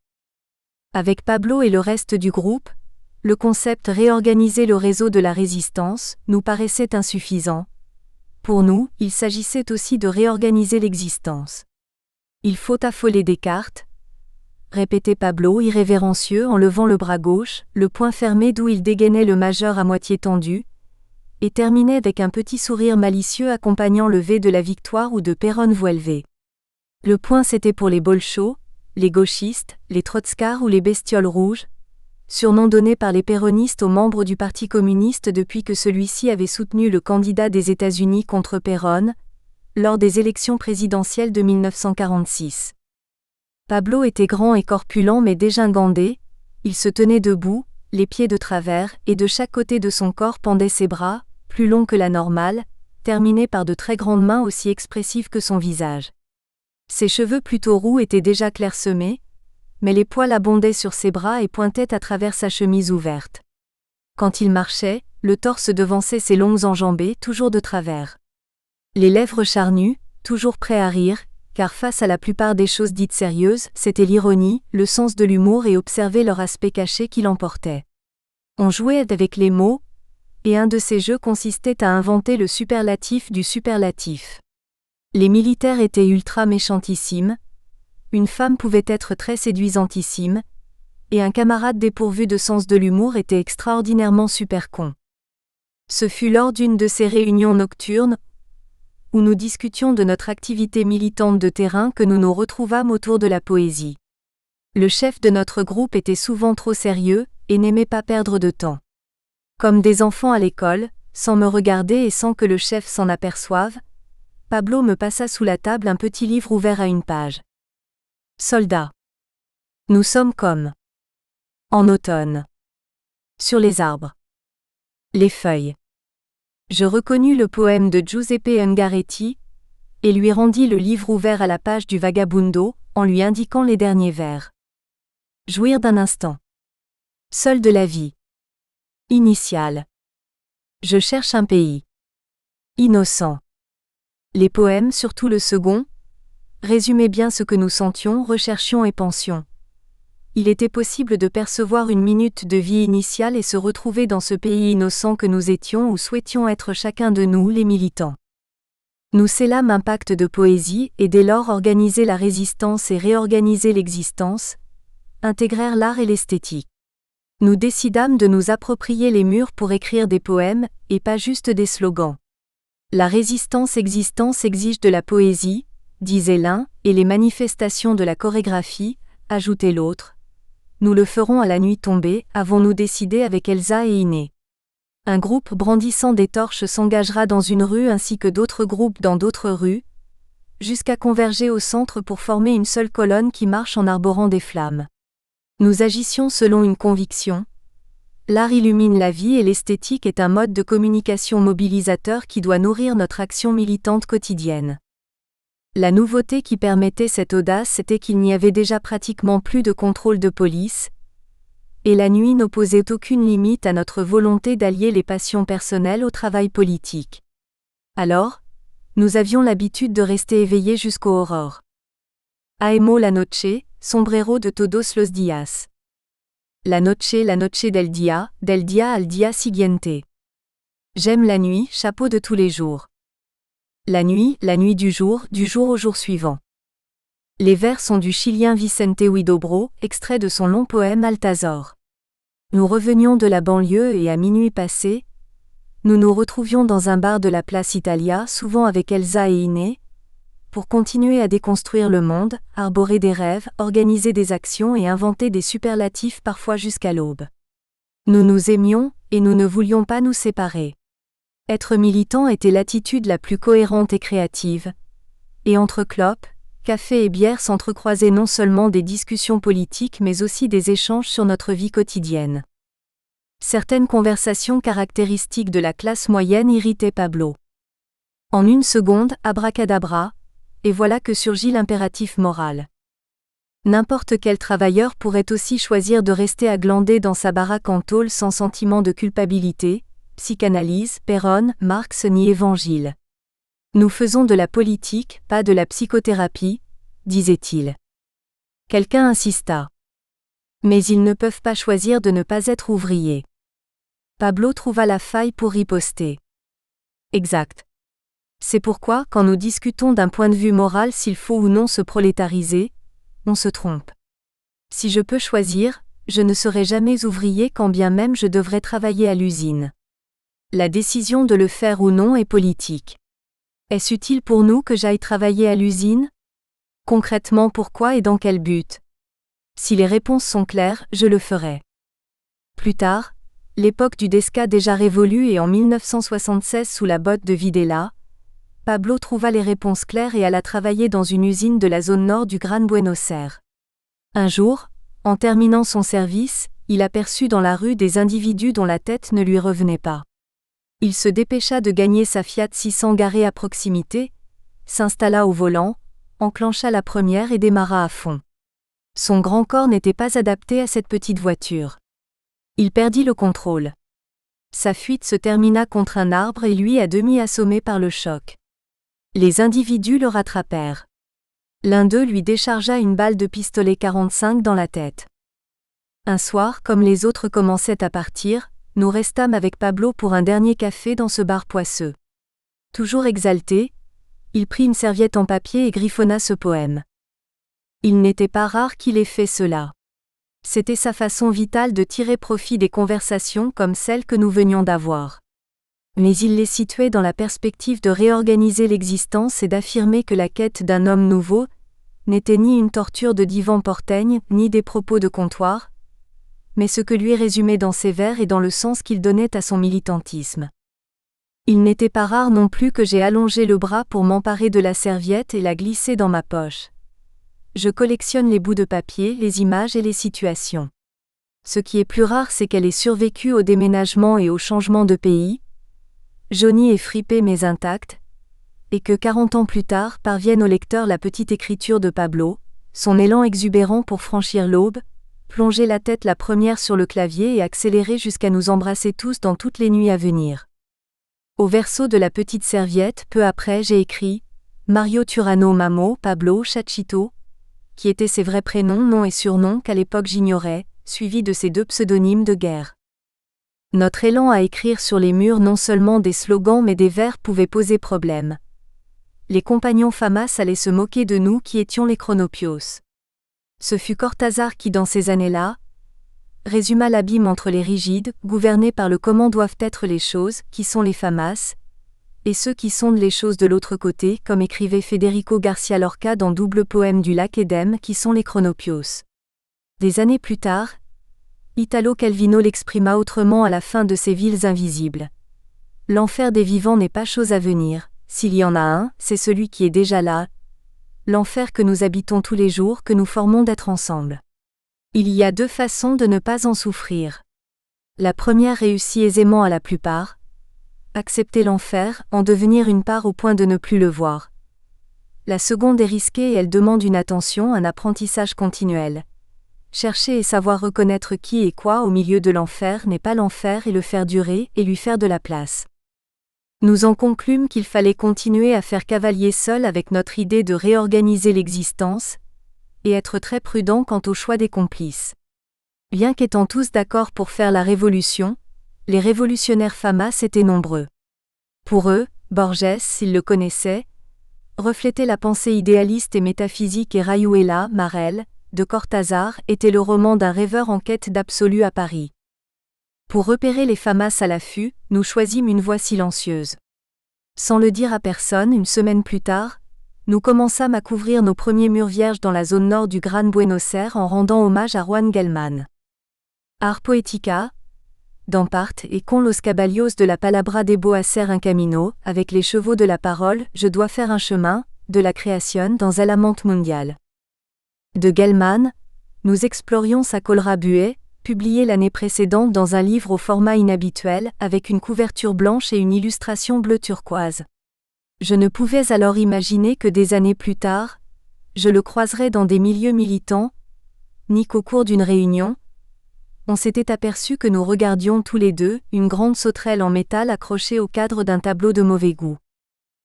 Avec Pablo et le reste du groupe, le concept « réorganiser le réseau de la résistance » nous paraissait insuffisant. Pour nous, il s'agissait aussi de réorganiser l'existence. Il faut affoler Descartes. répétait Pablo irrévérencieux en levant le bras gauche, le poing fermé d'où il dégainait le majeur à moitié tendu, et terminait avec un petit sourire malicieux accompagnant le V de la victoire ou de Perón Vuelve. Le point c'était pour les bolchos, les gauchistes, les trotskars ou les bestioles rouges, surnom donné par les péronistes aux membres du Parti communiste depuis que celui-ci avait soutenu le candidat des États-Unis contre Perón, lors des élections présidentielles de 1946. Pablo était grand et corpulent mais dégingandé, il se tenait debout, les pieds de travers, et de chaque côté de son corps pendaient ses bras, plus longs que la normale, terminés par de très grandes mains aussi expressives que son visage. Ses cheveux plutôt roux étaient déjà clairsemés, mais les poils abondaient sur ses bras et pointaient à travers sa chemise ouverte. Quand il marchait, le torse devançait ses longues enjambées, toujours de travers. Les lèvres charnues, toujours prêt à rire, car face à la plupart des choses dites sérieuses, c'était l'ironie, le sens de l'humour et observer leur aspect caché qui l'emportait. On jouait avec les mots, et un de ces jeux consistait à inventer le superlatif du superlatif. Les militaires étaient ultra méchantissimes, une femme pouvait être très séduisantissime, et un camarade dépourvu de sens de l'humour était extraordinairement super con. Ce fut lors d'une de ces réunions nocturnes, où nous discutions de notre activité militante de terrain que nous nous retrouvâmes autour de la poésie. Le chef de notre groupe était souvent trop sérieux, et n'aimait pas perdre de temps. Comme des enfants à l'école, sans me regarder et sans que le chef s'en aperçoive, Pablo me passa sous la table un petit livre ouvert à une page. Soldats. Nous sommes comme en automne. Sur les arbres. Les feuilles. Je reconnus le poème de Giuseppe Ungaretti, et lui rendis le livre ouvert à la page du Vagabundo, en lui indiquant les derniers vers. Jouir d'un instant. Seul de la vie. Initial. Je cherche un pays. Innocent. Les poèmes, surtout le second, résumaient bien ce que nous sentions, recherchions et pensions. Il était possible de percevoir une minute de vie initiale et se retrouver dans ce pays innocent que nous étions ou souhaitions être chacun de nous, les militants. Nous scellâmes un pacte de poésie et dès lors organiser la résistance et réorganiser l'existence, intégrèrent l'art et l'esthétique. Nous décidâmes de nous approprier les murs pour écrire des poèmes, et pas juste des slogans. La résistance-existence exige de la poésie, disait l'un, et les manifestations de la chorégraphie, ajoutait l'autre. Nous le ferons à la nuit tombée, avons-nous décidé avec Elsa et Iné. Un groupe brandissant des torches s'engagera dans une rue ainsi que d'autres groupes dans d'autres rues, jusqu'à converger au centre pour former une seule colonne qui marche en arborant des flammes. Nous agissions selon une conviction. L'art illumine la vie et l'esthétique est un mode de communication mobilisateur qui doit nourrir notre action militante quotidienne. La nouveauté qui permettait cette audace c'était qu'il n'y avait déjà pratiquement plus de contrôle de police, et la nuit n'opposait aucune limite à notre volonté d'allier les passions personnelles au travail politique. Alors, nous avions l'habitude de rester éveillés jusqu'aux aurores. Aemo la noche, sombrero de todos los días. La noche del día al día siguiente. J'aime la nuit, chapeau de tous les jours. La nuit du jour au jour suivant. Les vers sont du Chilien Vicente Huidobro, extrait de son long poème Altazor. Nous revenions de la banlieue et à minuit passé, nous nous retrouvions dans un bar de la place Italia, souvent avec Elsa et Iné, pour continuer à déconstruire le monde, arborer des rêves, organiser des actions et inventer des superlatifs parfois jusqu'à l'aube. Nous nous aimions, et nous ne voulions pas nous séparer. Être militant était l'attitude la plus cohérente et créative. Et entre clopes, café et bière s'entrecroisaient non seulement des discussions politiques mais aussi des échanges sur notre vie quotidienne. Certaines conversations caractéristiques de la classe moyenne irritaient Pablo. En une seconde, abracadabra, et voilà que surgit l'impératif moral. N'importe quel travailleur pourrait aussi choisir de rester à glander dans sa baraque en tôle sans sentiment de culpabilité, psychanalyse, Perón, Marx ni évangile. Nous faisons de la politique, pas de la psychothérapie, disait-il. Quelqu'un insista. Mais ils ne peuvent pas choisir de ne pas être ouvriers. Pablo trouva la faille pour riposter. Exact. C'est pourquoi, quand nous discutons d'un point de vue moral s'il faut ou non se prolétariser, on se trompe. Si je peux choisir, je ne serai jamais ouvrier quand bien même je devrais travailler à l'usine. La décision de le faire ou non est politique. Est-ce utile pour nous que j'aille travailler à l'usine? Concrètement, pourquoi et dans quel but? Si les réponses sont claires, je le ferai. Plus tard, l'époque du Desca déjà révolue et en 1976 sous la botte de Videla, Pablo trouva les réponses claires et alla travailler dans une usine de la zone nord du Gran Buenos Aires. Un jour, en terminant son service, il aperçut dans la rue des individus dont la tête ne lui revenait pas. Il se dépêcha de gagner sa Fiat 600 garée à proximité, s'installa au volant, enclencha la première et démarra à fond. Son grand corps n'était pas adapté à cette petite voiture. Il perdit le contrôle. Sa fuite se termina contre un arbre et lui à demi assommé par le choc. Les individus le rattrapèrent. L'un d'eux lui déchargea une balle de pistolet 45 dans la tête. Un soir, comme les autres commençaient à partir, nous restâmes avec Pablo pour un dernier café dans ce bar poisseux. Toujours exalté, il prit une serviette en papier et griffonna ce poème. Il n'était pas rare qu'il ait fait cela. C'était sa façon vitale de tirer profit des conversations comme celle que nous venions d'avoir. Mais il les situait dans la perspective de réorganiser l'existence et d'affirmer que la quête d'un homme nouveau n'était ni une torture de divan porteigne, ni des propos de comptoir, mais ce que lui résumait dans ses vers et dans le sens qu'il donnait à son militantisme. Il n'était pas rare non plus que j'ai allongé le bras pour m'emparer de la serviette et la glisser dans ma poche. Je collectionne les bouts de papier, les images et les situations. Ce qui est plus rare, c'est qu'elle ait survécu au déménagement et au changement de pays, jaunie et fripée mais intacte, et que 40 ans plus tard parvienne au lecteur la petite écriture de Pablo, son élan exubérant pour franchir l'aube, plonger la tête la première sur le clavier et accélérer jusqu'à nous embrasser tous dans toutes les nuits à venir. Au verso de la petite serviette, peu après, j'ai écrit « Mario Turano Mamo Pablo Chachito », qui étaient ses vrais prénoms, noms et surnoms qu'à l'époque j'ignorais, suivis de ses 2 pseudonymes de guerre. Notre élan à écrire sur les murs non seulement des slogans mais des vers pouvait poser problème. Les compagnons FAMAS allaient se moquer de nous qui étions les chronopios. Ce fut Cortázar qui dans ces années-là, résuma l'abîme entre les rigides, gouvernés par le comment doivent être les choses, qui sont les FAMAS, et ceux qui sondent les choses de l'autre côté, comme écrivait Federico Garcia Lorca dans Double poème du lac Édem, qui sont les chronopios. Des années plus tard, Italo Calvino l'exprima autrement à la fin de ses Villes invisibles. L'enfer des vivants n'est pas chose à venir, s'il y en a un, c'est celui qui est déjà là, l'enfer que nous habitons tous les jours, que nous formons d'être ensemble. Il y a 2 façons de ne pas en souffrir. La première réussit aisément à la plupart. Accepter l'enfer, en devenir une part au point de ne plus le voir. La seconde est risquée et elle demande une attention, un apprentissage continuel. Chercher et savoir reconnaître qui et quoi au milieu de l'enfer n'est pas l'enfer et le faire durer et lui faire de la place. Nous en conclûmes qu'il fallait continuer à faire cavalier seul avec notre idée de réorganiser l'existence, et être très prudent quant au choix des complices. Bien qu'étant tous d'accord pour faire la révolution, les révolutionnaires FAMAS étaient nombreux. Pour eux, Borges, s'ils le connaissaient, reflétait la pensée idéaliste et métaphysique et Rayuela, Marel, de Cortázar, était le roman d'un rêveur en quête d'absolu à Paris. Pour repérer les FAMAS à l'affût, nous choisîmes une voie silencieuse. Sans le dire à personne, une semaine plus tard, nous commençâmes à couvrir nos premiers murs vierges dans la zone nord du Gran Buenos Aires en rendant hommage à Juan Gelman. Ars Poética, dans Part et con los caballos de la palabra debo hacer un camino, avec les chevaux de la parole, je dois faire un chemin, de la création dans El Amante Mundial. De Gelman, nous explorions sa Colra Buey, publié l'année précédente dans un livre au format inhabituel, avec une couverture blanche et une illustration bleu turquoise. Je ne pouvais alors imaginer que des années plus tard, je le croiserais dans des milieux militants, ni qu'au cours d'une réunion, on s'était aperçu que nous regardions tous les deux une grande sauterelle en métal accrochée au cadre d'un tableau de mauvais goût.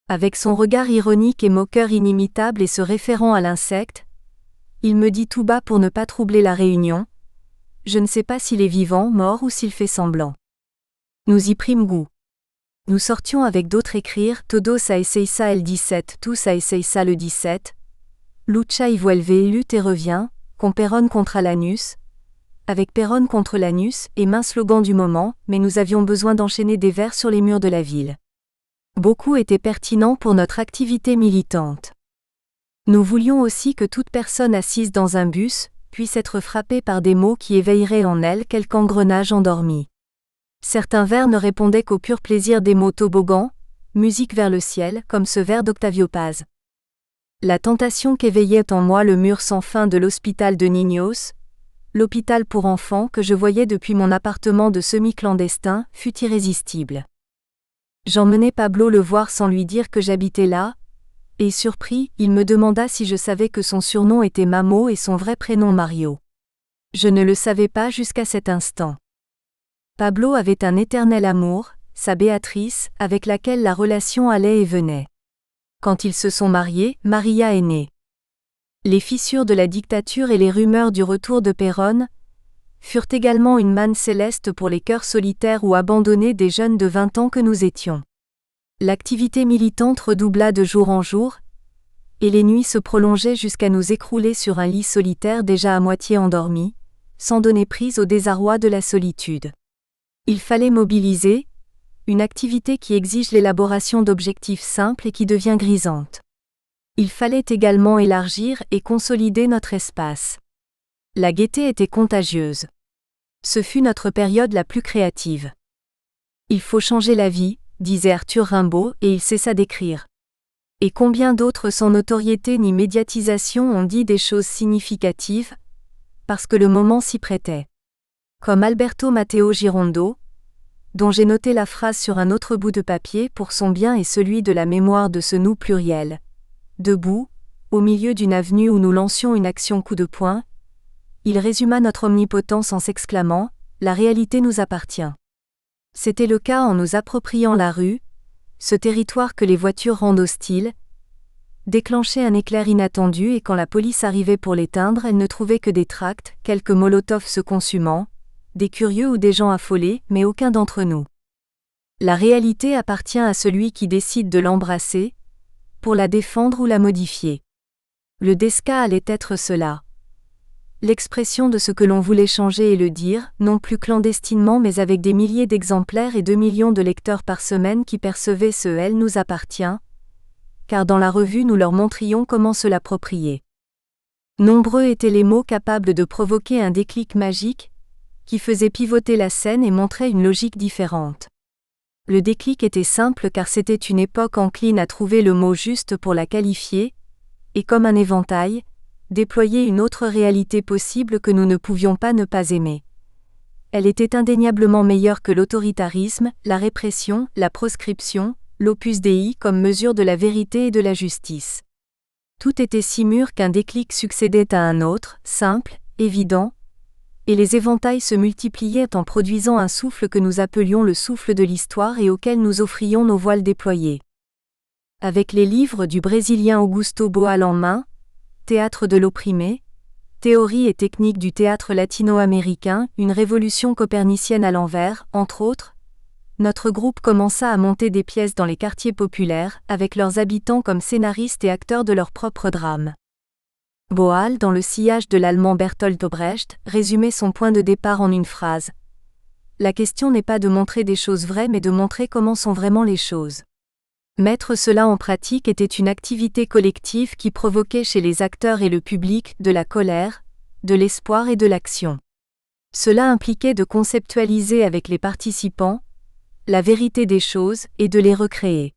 Avec son regard ironique et moqueur inimitable et se référant à l'insecte, il me dit tout bas pour ne pas troubler la réunion, « Je ne sais pas s'il est vivant, mort ou s'il fait semblant. » Nous y prîmes goût. Nous sortions avec d'autres écrire, Todos a essayé le 17, tous a essayé ça le 17. Lucha y vuelve, lutte et revient, qu'on Péronne contre Alanus, avec Péronne contre l'anus et main slogan du moment, mais nous avions besoin d'enchaîner des vers sur les murs de la ville. Beaucoup étaient pertinents pour notre activité militante. Nous voulions aussi que toute personne assise dans un bus puisse être frappée par des mots qui éveilleraient en elle quelque engrenage endormi. Certains vers ne répondaient qu'au pur plaisir des mots toboggan, musique vers le ciel, comme ce vers d'Octavio Paz. La tentation qu'éveillait en moi le mur sans fin de l'hôpital de Niños, l'hôpital pour enfants que je voyais depuis mon appartement de semi-clandestin, fut irrésistible. J'emmenai Pablo le voir sans lui dire que j'habitais là, et surpris, il me demanda si je savais que son surnom était Mamo et son vrai prénom Mario. Je ne le savais pas jusqu'à cet instant. Pablo avait un éternel amour, sa Béatrice, avec laquelle la relation allait et venait. Quand ils se sont mariés, Maria est née. Les fissures de la dictature et les rumeurs du retour de Péronne furent également une manne céleste pour les cœurs solitaires ou abandonnés des jeunes de 20 ans que nous étions. L'activité militante redoubla de jour en jour, et les nuits se prolongeaient jusqu'à nous écrouler sur un lit solitaire déjà à moitié endormi, sans donner prise au désarroi de la solitude. Il fallait mobiliser, une activité qui exige l'élaboration d'objectifs simples et qui devient grisante. Il fallait également élargir et consolider notre espace. La gaieté était contagieuse. Ce fut notre période la plus créative. Il faut changer la vie, disait Arthur Rimbaud, et il cessa d'écrire. Et combien d'autres sans notoriété ni médiatisation ont dit des choses significatives, parce que le moment s'y prêtait. Comme Alberto Matteo Girondo, dont j'ai noté la phrase sur un autre bout de papier pour son bien et celui de la mémoire de ce nous pluriel. Debout, au milieu d'une avenue où nous lancions une action coup de poing, il résuma notre omnipotence en s'exclamant « La réalité nous appartient ». C'était le cas en nous appropriant la rue, ce territoire que les voitures rendent hostile, déclenchait un éclair inattendu et quand la police arrivait pour l'éteindre, elle ne trouvait que des tracts, quelques molotovs se consumant, des curieux ou des gens affolés, mais aucun d'entre nous. La réalité appartient à celui qui décide de l'embrasser, pour la défendre ou la modifier. Le Desca allait être cela. L'expression de ce que l'on voulait changer et le dire, non plus clandestinement mais avec des milliers d'exemplaires et 2 millions de lecteurs par semaine qui percevaient ce « elle nous appartient », car dans la revue nous leur montrions comment se l'approprier. Nombreux étaient les mots capables de provoquer un déclic magique, qui faisait pivoter la scène et montrait une logique différente. Le déclic était simple car c'était une époque encline à trouver le mot juste pour la qualifier, et comme un éventail, déployer une autre réalité possible que nous ne pouvions pas ne pas aimer. Elle était indéniablement meilleure que l'autoritarisme, la répression, la proscription, l'opus dei comme mesure de la vérité et de la justice. Tout était si mûr qu'un déclic succédait à un autre, simple, évident, et les éventails se multipliaient en produisant un souffle que nous appelions le souffle de l'histoire et auquel nous offrions nos voiles déployées. Avec les livres du Brésilien Augusto Boal en main, Théâtre de l'opprimé, Théorie et technique du théâtre latino-américain, une révolution copernicienne à l'envers, entre autres, notre groupe commença à monter des pièces dans les quartiers populaires, avec leurs habitants comme scénaristes et acteurs de leurs propres drames. Boal, dans le sillage de l'allemand Bertolt Brecht, résumait son point de départ en une phrase. La question n'est pas de montrer des choses vraies mais de montrer comment sont vraiment les choses. Mettre cela en pratique était une activité collective qui provoquait chez les acteurs et le public de la colère, de l'espoir et de l'action. Cela impliquait de conceptualiser avec les participants la vérité des choses et de les recréer.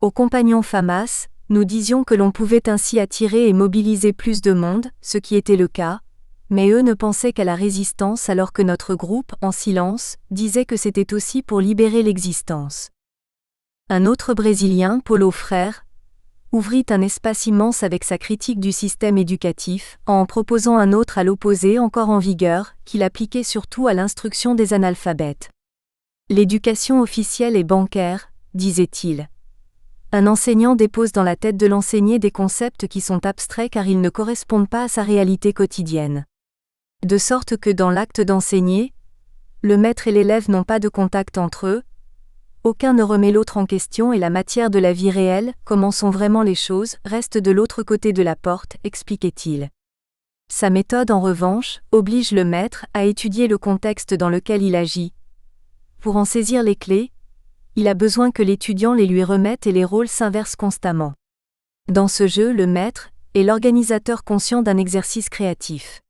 Aux compagnons FAMAS, nous disions que l'on pouvait ainsi attirer et mobiliser plus de monde, ce qui était le cas, mais eux ne pensaient qu'à la résistance alors que notre groupe, en silence, disait que c'était aussi pour libérer l'existence. Un autre Brésilien, Paulo Freire, ouvrit un espace immense avec sa critique du système éducatif, en proposant un autre à l'opposé encore en vigueur, qu'il appliquait surtout à l'instruction des analphabètes. L'éducation officielle est bancaire, disait-il. Un enseignant dépose dans la tête de l'enseigné des concepts qui sont abstraits car ils ne correspondent pas à sa réalité quotidienne. De sorte que dans l'acte d'enseigner, le maître et l'élève n'ont pas de contact entre eux, aucun ne remet l'autre en question et la matière de la vie réelle, comment sont vraiment les choses, reste de l'autre côté de la porte, expliquait-il. Sa méthode, en revanche, oblige le maître à étudier le contexte dans lequel il agit. Pour en saisir les clés, il a besoin que l'étudiant les lui remette et les rôles s'inversent constamment. Dans ce jeu, le maître est l'organisateur conscient d'un exercice créatif.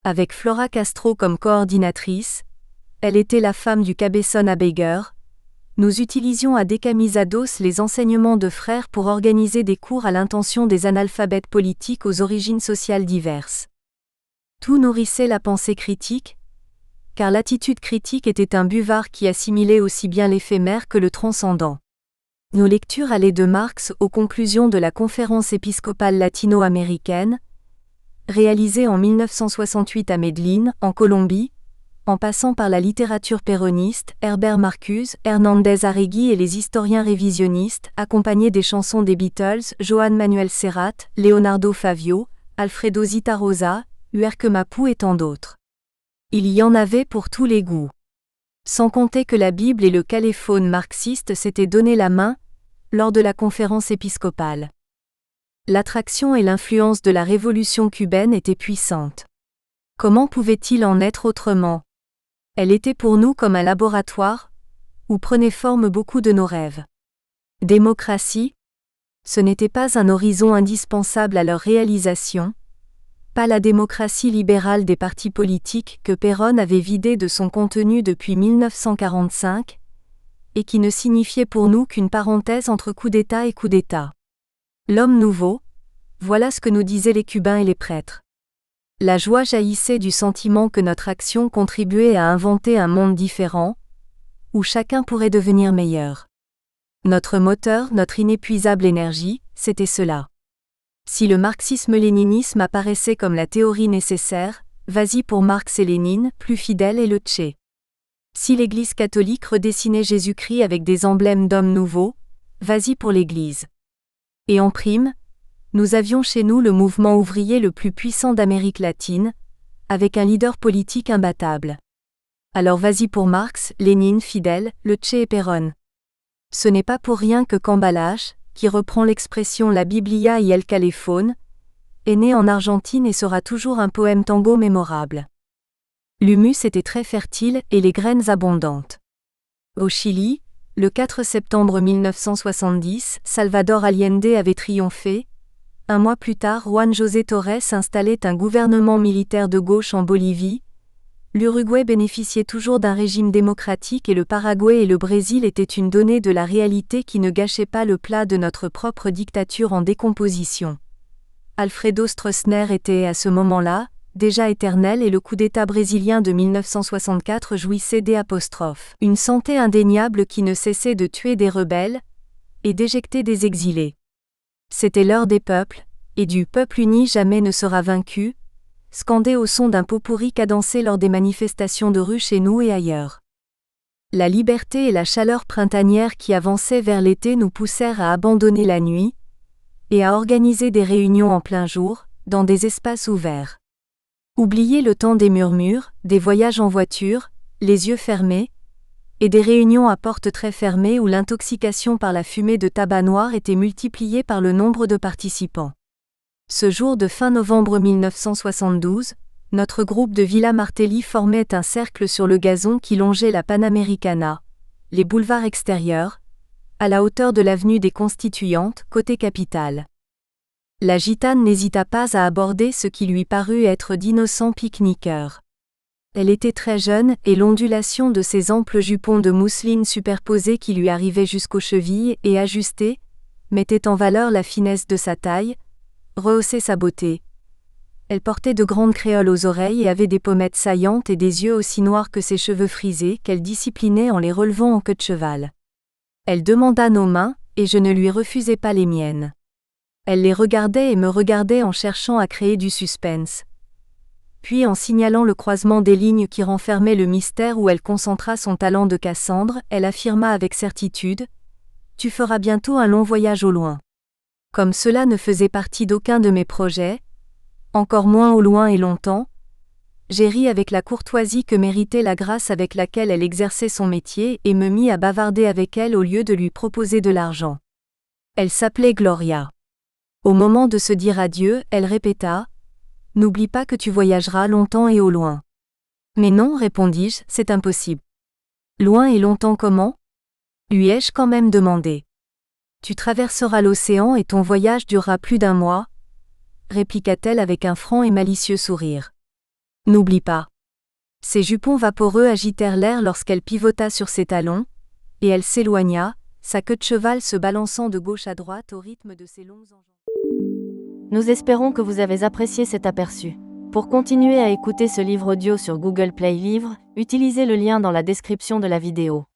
Avec Flora Castro comme coordinatrice, elle était la femme du Cabezón Abeguer, nous utilisions à Decamisados les enseignements de frères pour organiser des cours à l'intention des analphabètes politiques aux origines sociales diverses. Tout nourrissait la pensée critique, car l'attitude critique était un buvard qui assimilait aussi bien l'éphémère que le transcendant. Nos lectures allaient de Marx aux conclusions de la Conférence épiscopale latino-américaine, réalisée en 1968 à Medellín, en Colombie, en passant par la littérature péroniste, Herbert Marcuse, Hernández Arregui et les historiens révisionnistes, accompagnés des chansons des Beatles, Joan Manuel Serrat, Leonardo Favio, Alfredo Zitarrosa, Huerque Mapou et tant d'autres. Il y en avait pour tous les goûts. Sans compter que la Bible et le caléphone marxiste s'étaient donné la main lors de la conférence épiscopale. L'attraction et l'influence de la révolution cubaine étaient puissantes. Comment pouvait-il en être autrement ? Elle était pour nous comme un laboratoire, où prenaient forme beaucoup de nos rêves. Démocratie ? Ce n'était pas un horizon indispensable à leur réalisation, pas la démocratie libérale des partis politiques que Perón avait vidée de son contenu depuis 1945, et qui ne signifiait pour nous qu'une parenthèse entre coup d'État et coup d'État. L'homme nouveau, voilà ce que nous disaient les Cubains et les prêtres. La joie jaillissait du sentiment que notre action contribuait à inventer un monde différent, où chacun pourrait devenir meilleur. Notre moteur, notre inépuisable énergie, c'était cela. Si le marxisme-léninisme apparaissait comme la théorie nécessaire, vas-y pour Marx et Lénine, plus fidèle est le Tché. Si l'Église catholique redessinait Jésus-Christ avec des emblèmes d'hommes nouveaux, vas-y pour l'Église. Et en prime, nous avions chez nous le mouvement ouvrier le plus puissant d'Amérique latine, avec un leader politique imbattable. Alors vas-y pour Marx, Lénine fidèle, le Tché et Perón. Ce n'est pas pour rien que Cambalache, qui reprend l'expression la Biblia y el caléphone, est né en Argentine et sera toujours un poème tango mémorable. L'humus était très fertile et les graines abondantes. Au Chili, le 4 septembre 1970, Salvador Allende avait triomphé. Un mois plus tard, Juan José Torres installait un gouvernement militaire de gauche en Bolivie. L'Uruguay bénéficiait toujours d'un régime démocratique et le Paraguay et le Brésil étaient une donnée de la réalité qui ne gâchait pas le plat de notre propre dictature en décomposition. Alfredo Stroessner était à ce moment-là, déjà éternel et le coup d'État brésilien de 1964 jouissait une santé indéniable qui ne cessait de tuer des rebelles et d'éjecter des exilés. C'était l'heure des peuples, et du peuple uni jamais ne sera vaincu, scandé au son d'un pot-pourri cadencé lors des manifestations de rue chez nous et ailleurs. La liberté et la chaleur printanière qui avançaient vers l'été nous poussèrent à abandonner la nuit et à organiser des réunions en plein jour, dans des espaces ouverts. Oublier le temps des murmures, des voyages en voiture, les yeux fermés, et des réunions à portes très fermées où l'intoxication par la fumée de tabac noir était multipliée par le nombre de participants. Ce jour de fin novembre 1972, notre groupe de Villa Martelly formait un cercle sur le gazon qui longeait la Panamericana, les boulevards extérieurs, à la hauteur de l'avenue des Constituantes, côté capitale. La gitane n'hésita pas à aborder ce qui lui parut être d'innocents pique-niqueurs. Elle était très jeune et l'ondulation de ses amples jupons de mousseline superposés qui lui arrivaient jusqu'aux chevilles et ajustés, mettait en valeur la finesse de sa taille, rehaussait sa beauté. Elle portait de grandes créoles aux oreilles et avait des pommettes saillantes et des yeux aussi noirs que ses cheveux frisés qu'elle disciplinait en les relevant en queue de cheval. Elle demanda nos mains, et je ne lui refusai pas les miennes. Elle les regardait et me regardait en cherchant à créer du suspense. Puis en signalant le croisement des lignes qui renfermait le mystère où elle concentra son talent de Cassandre, elle affirma avec certitude « Tu feras bientôt un long voyage au loin ». Comme cela ne faisait partie d'aucun de mes projets, encore moins au loin et longtemps, j'ai ri avec la courtoisie que méritait la grâce avec laquelle elle exerçait son métier et me mis à bavarder avec elle au lieu de lui proposer de l'argent. Elle s'appelait Gloria. Au moment de se dire adieu, elle répéta N'oublie pas que tu voyageras longtemps et au loin. Mais non, répondis-je, c'est impossible. Loin et longtemps comment ? Lui ai-je quand même demandé. Tu traverseras l'océan et ton voyage durera plus d'1 mois, répliqua-t-elle avec un franc et malicieux sourire. N'oublie pas. Ses jupons vaporeux agitèrent l'air lorsqu'elle pivota sur ses talons, et elle s'éloigna, sa queue de cheval se balançant de gauche à droite au rythme de ses longues enjambées. Nous espérons que vous avez apprécié cet aperçu. Pour continuer à écouter ce livre audio sur Google Play Livres, utilisez le lien dans la description de la vidéo.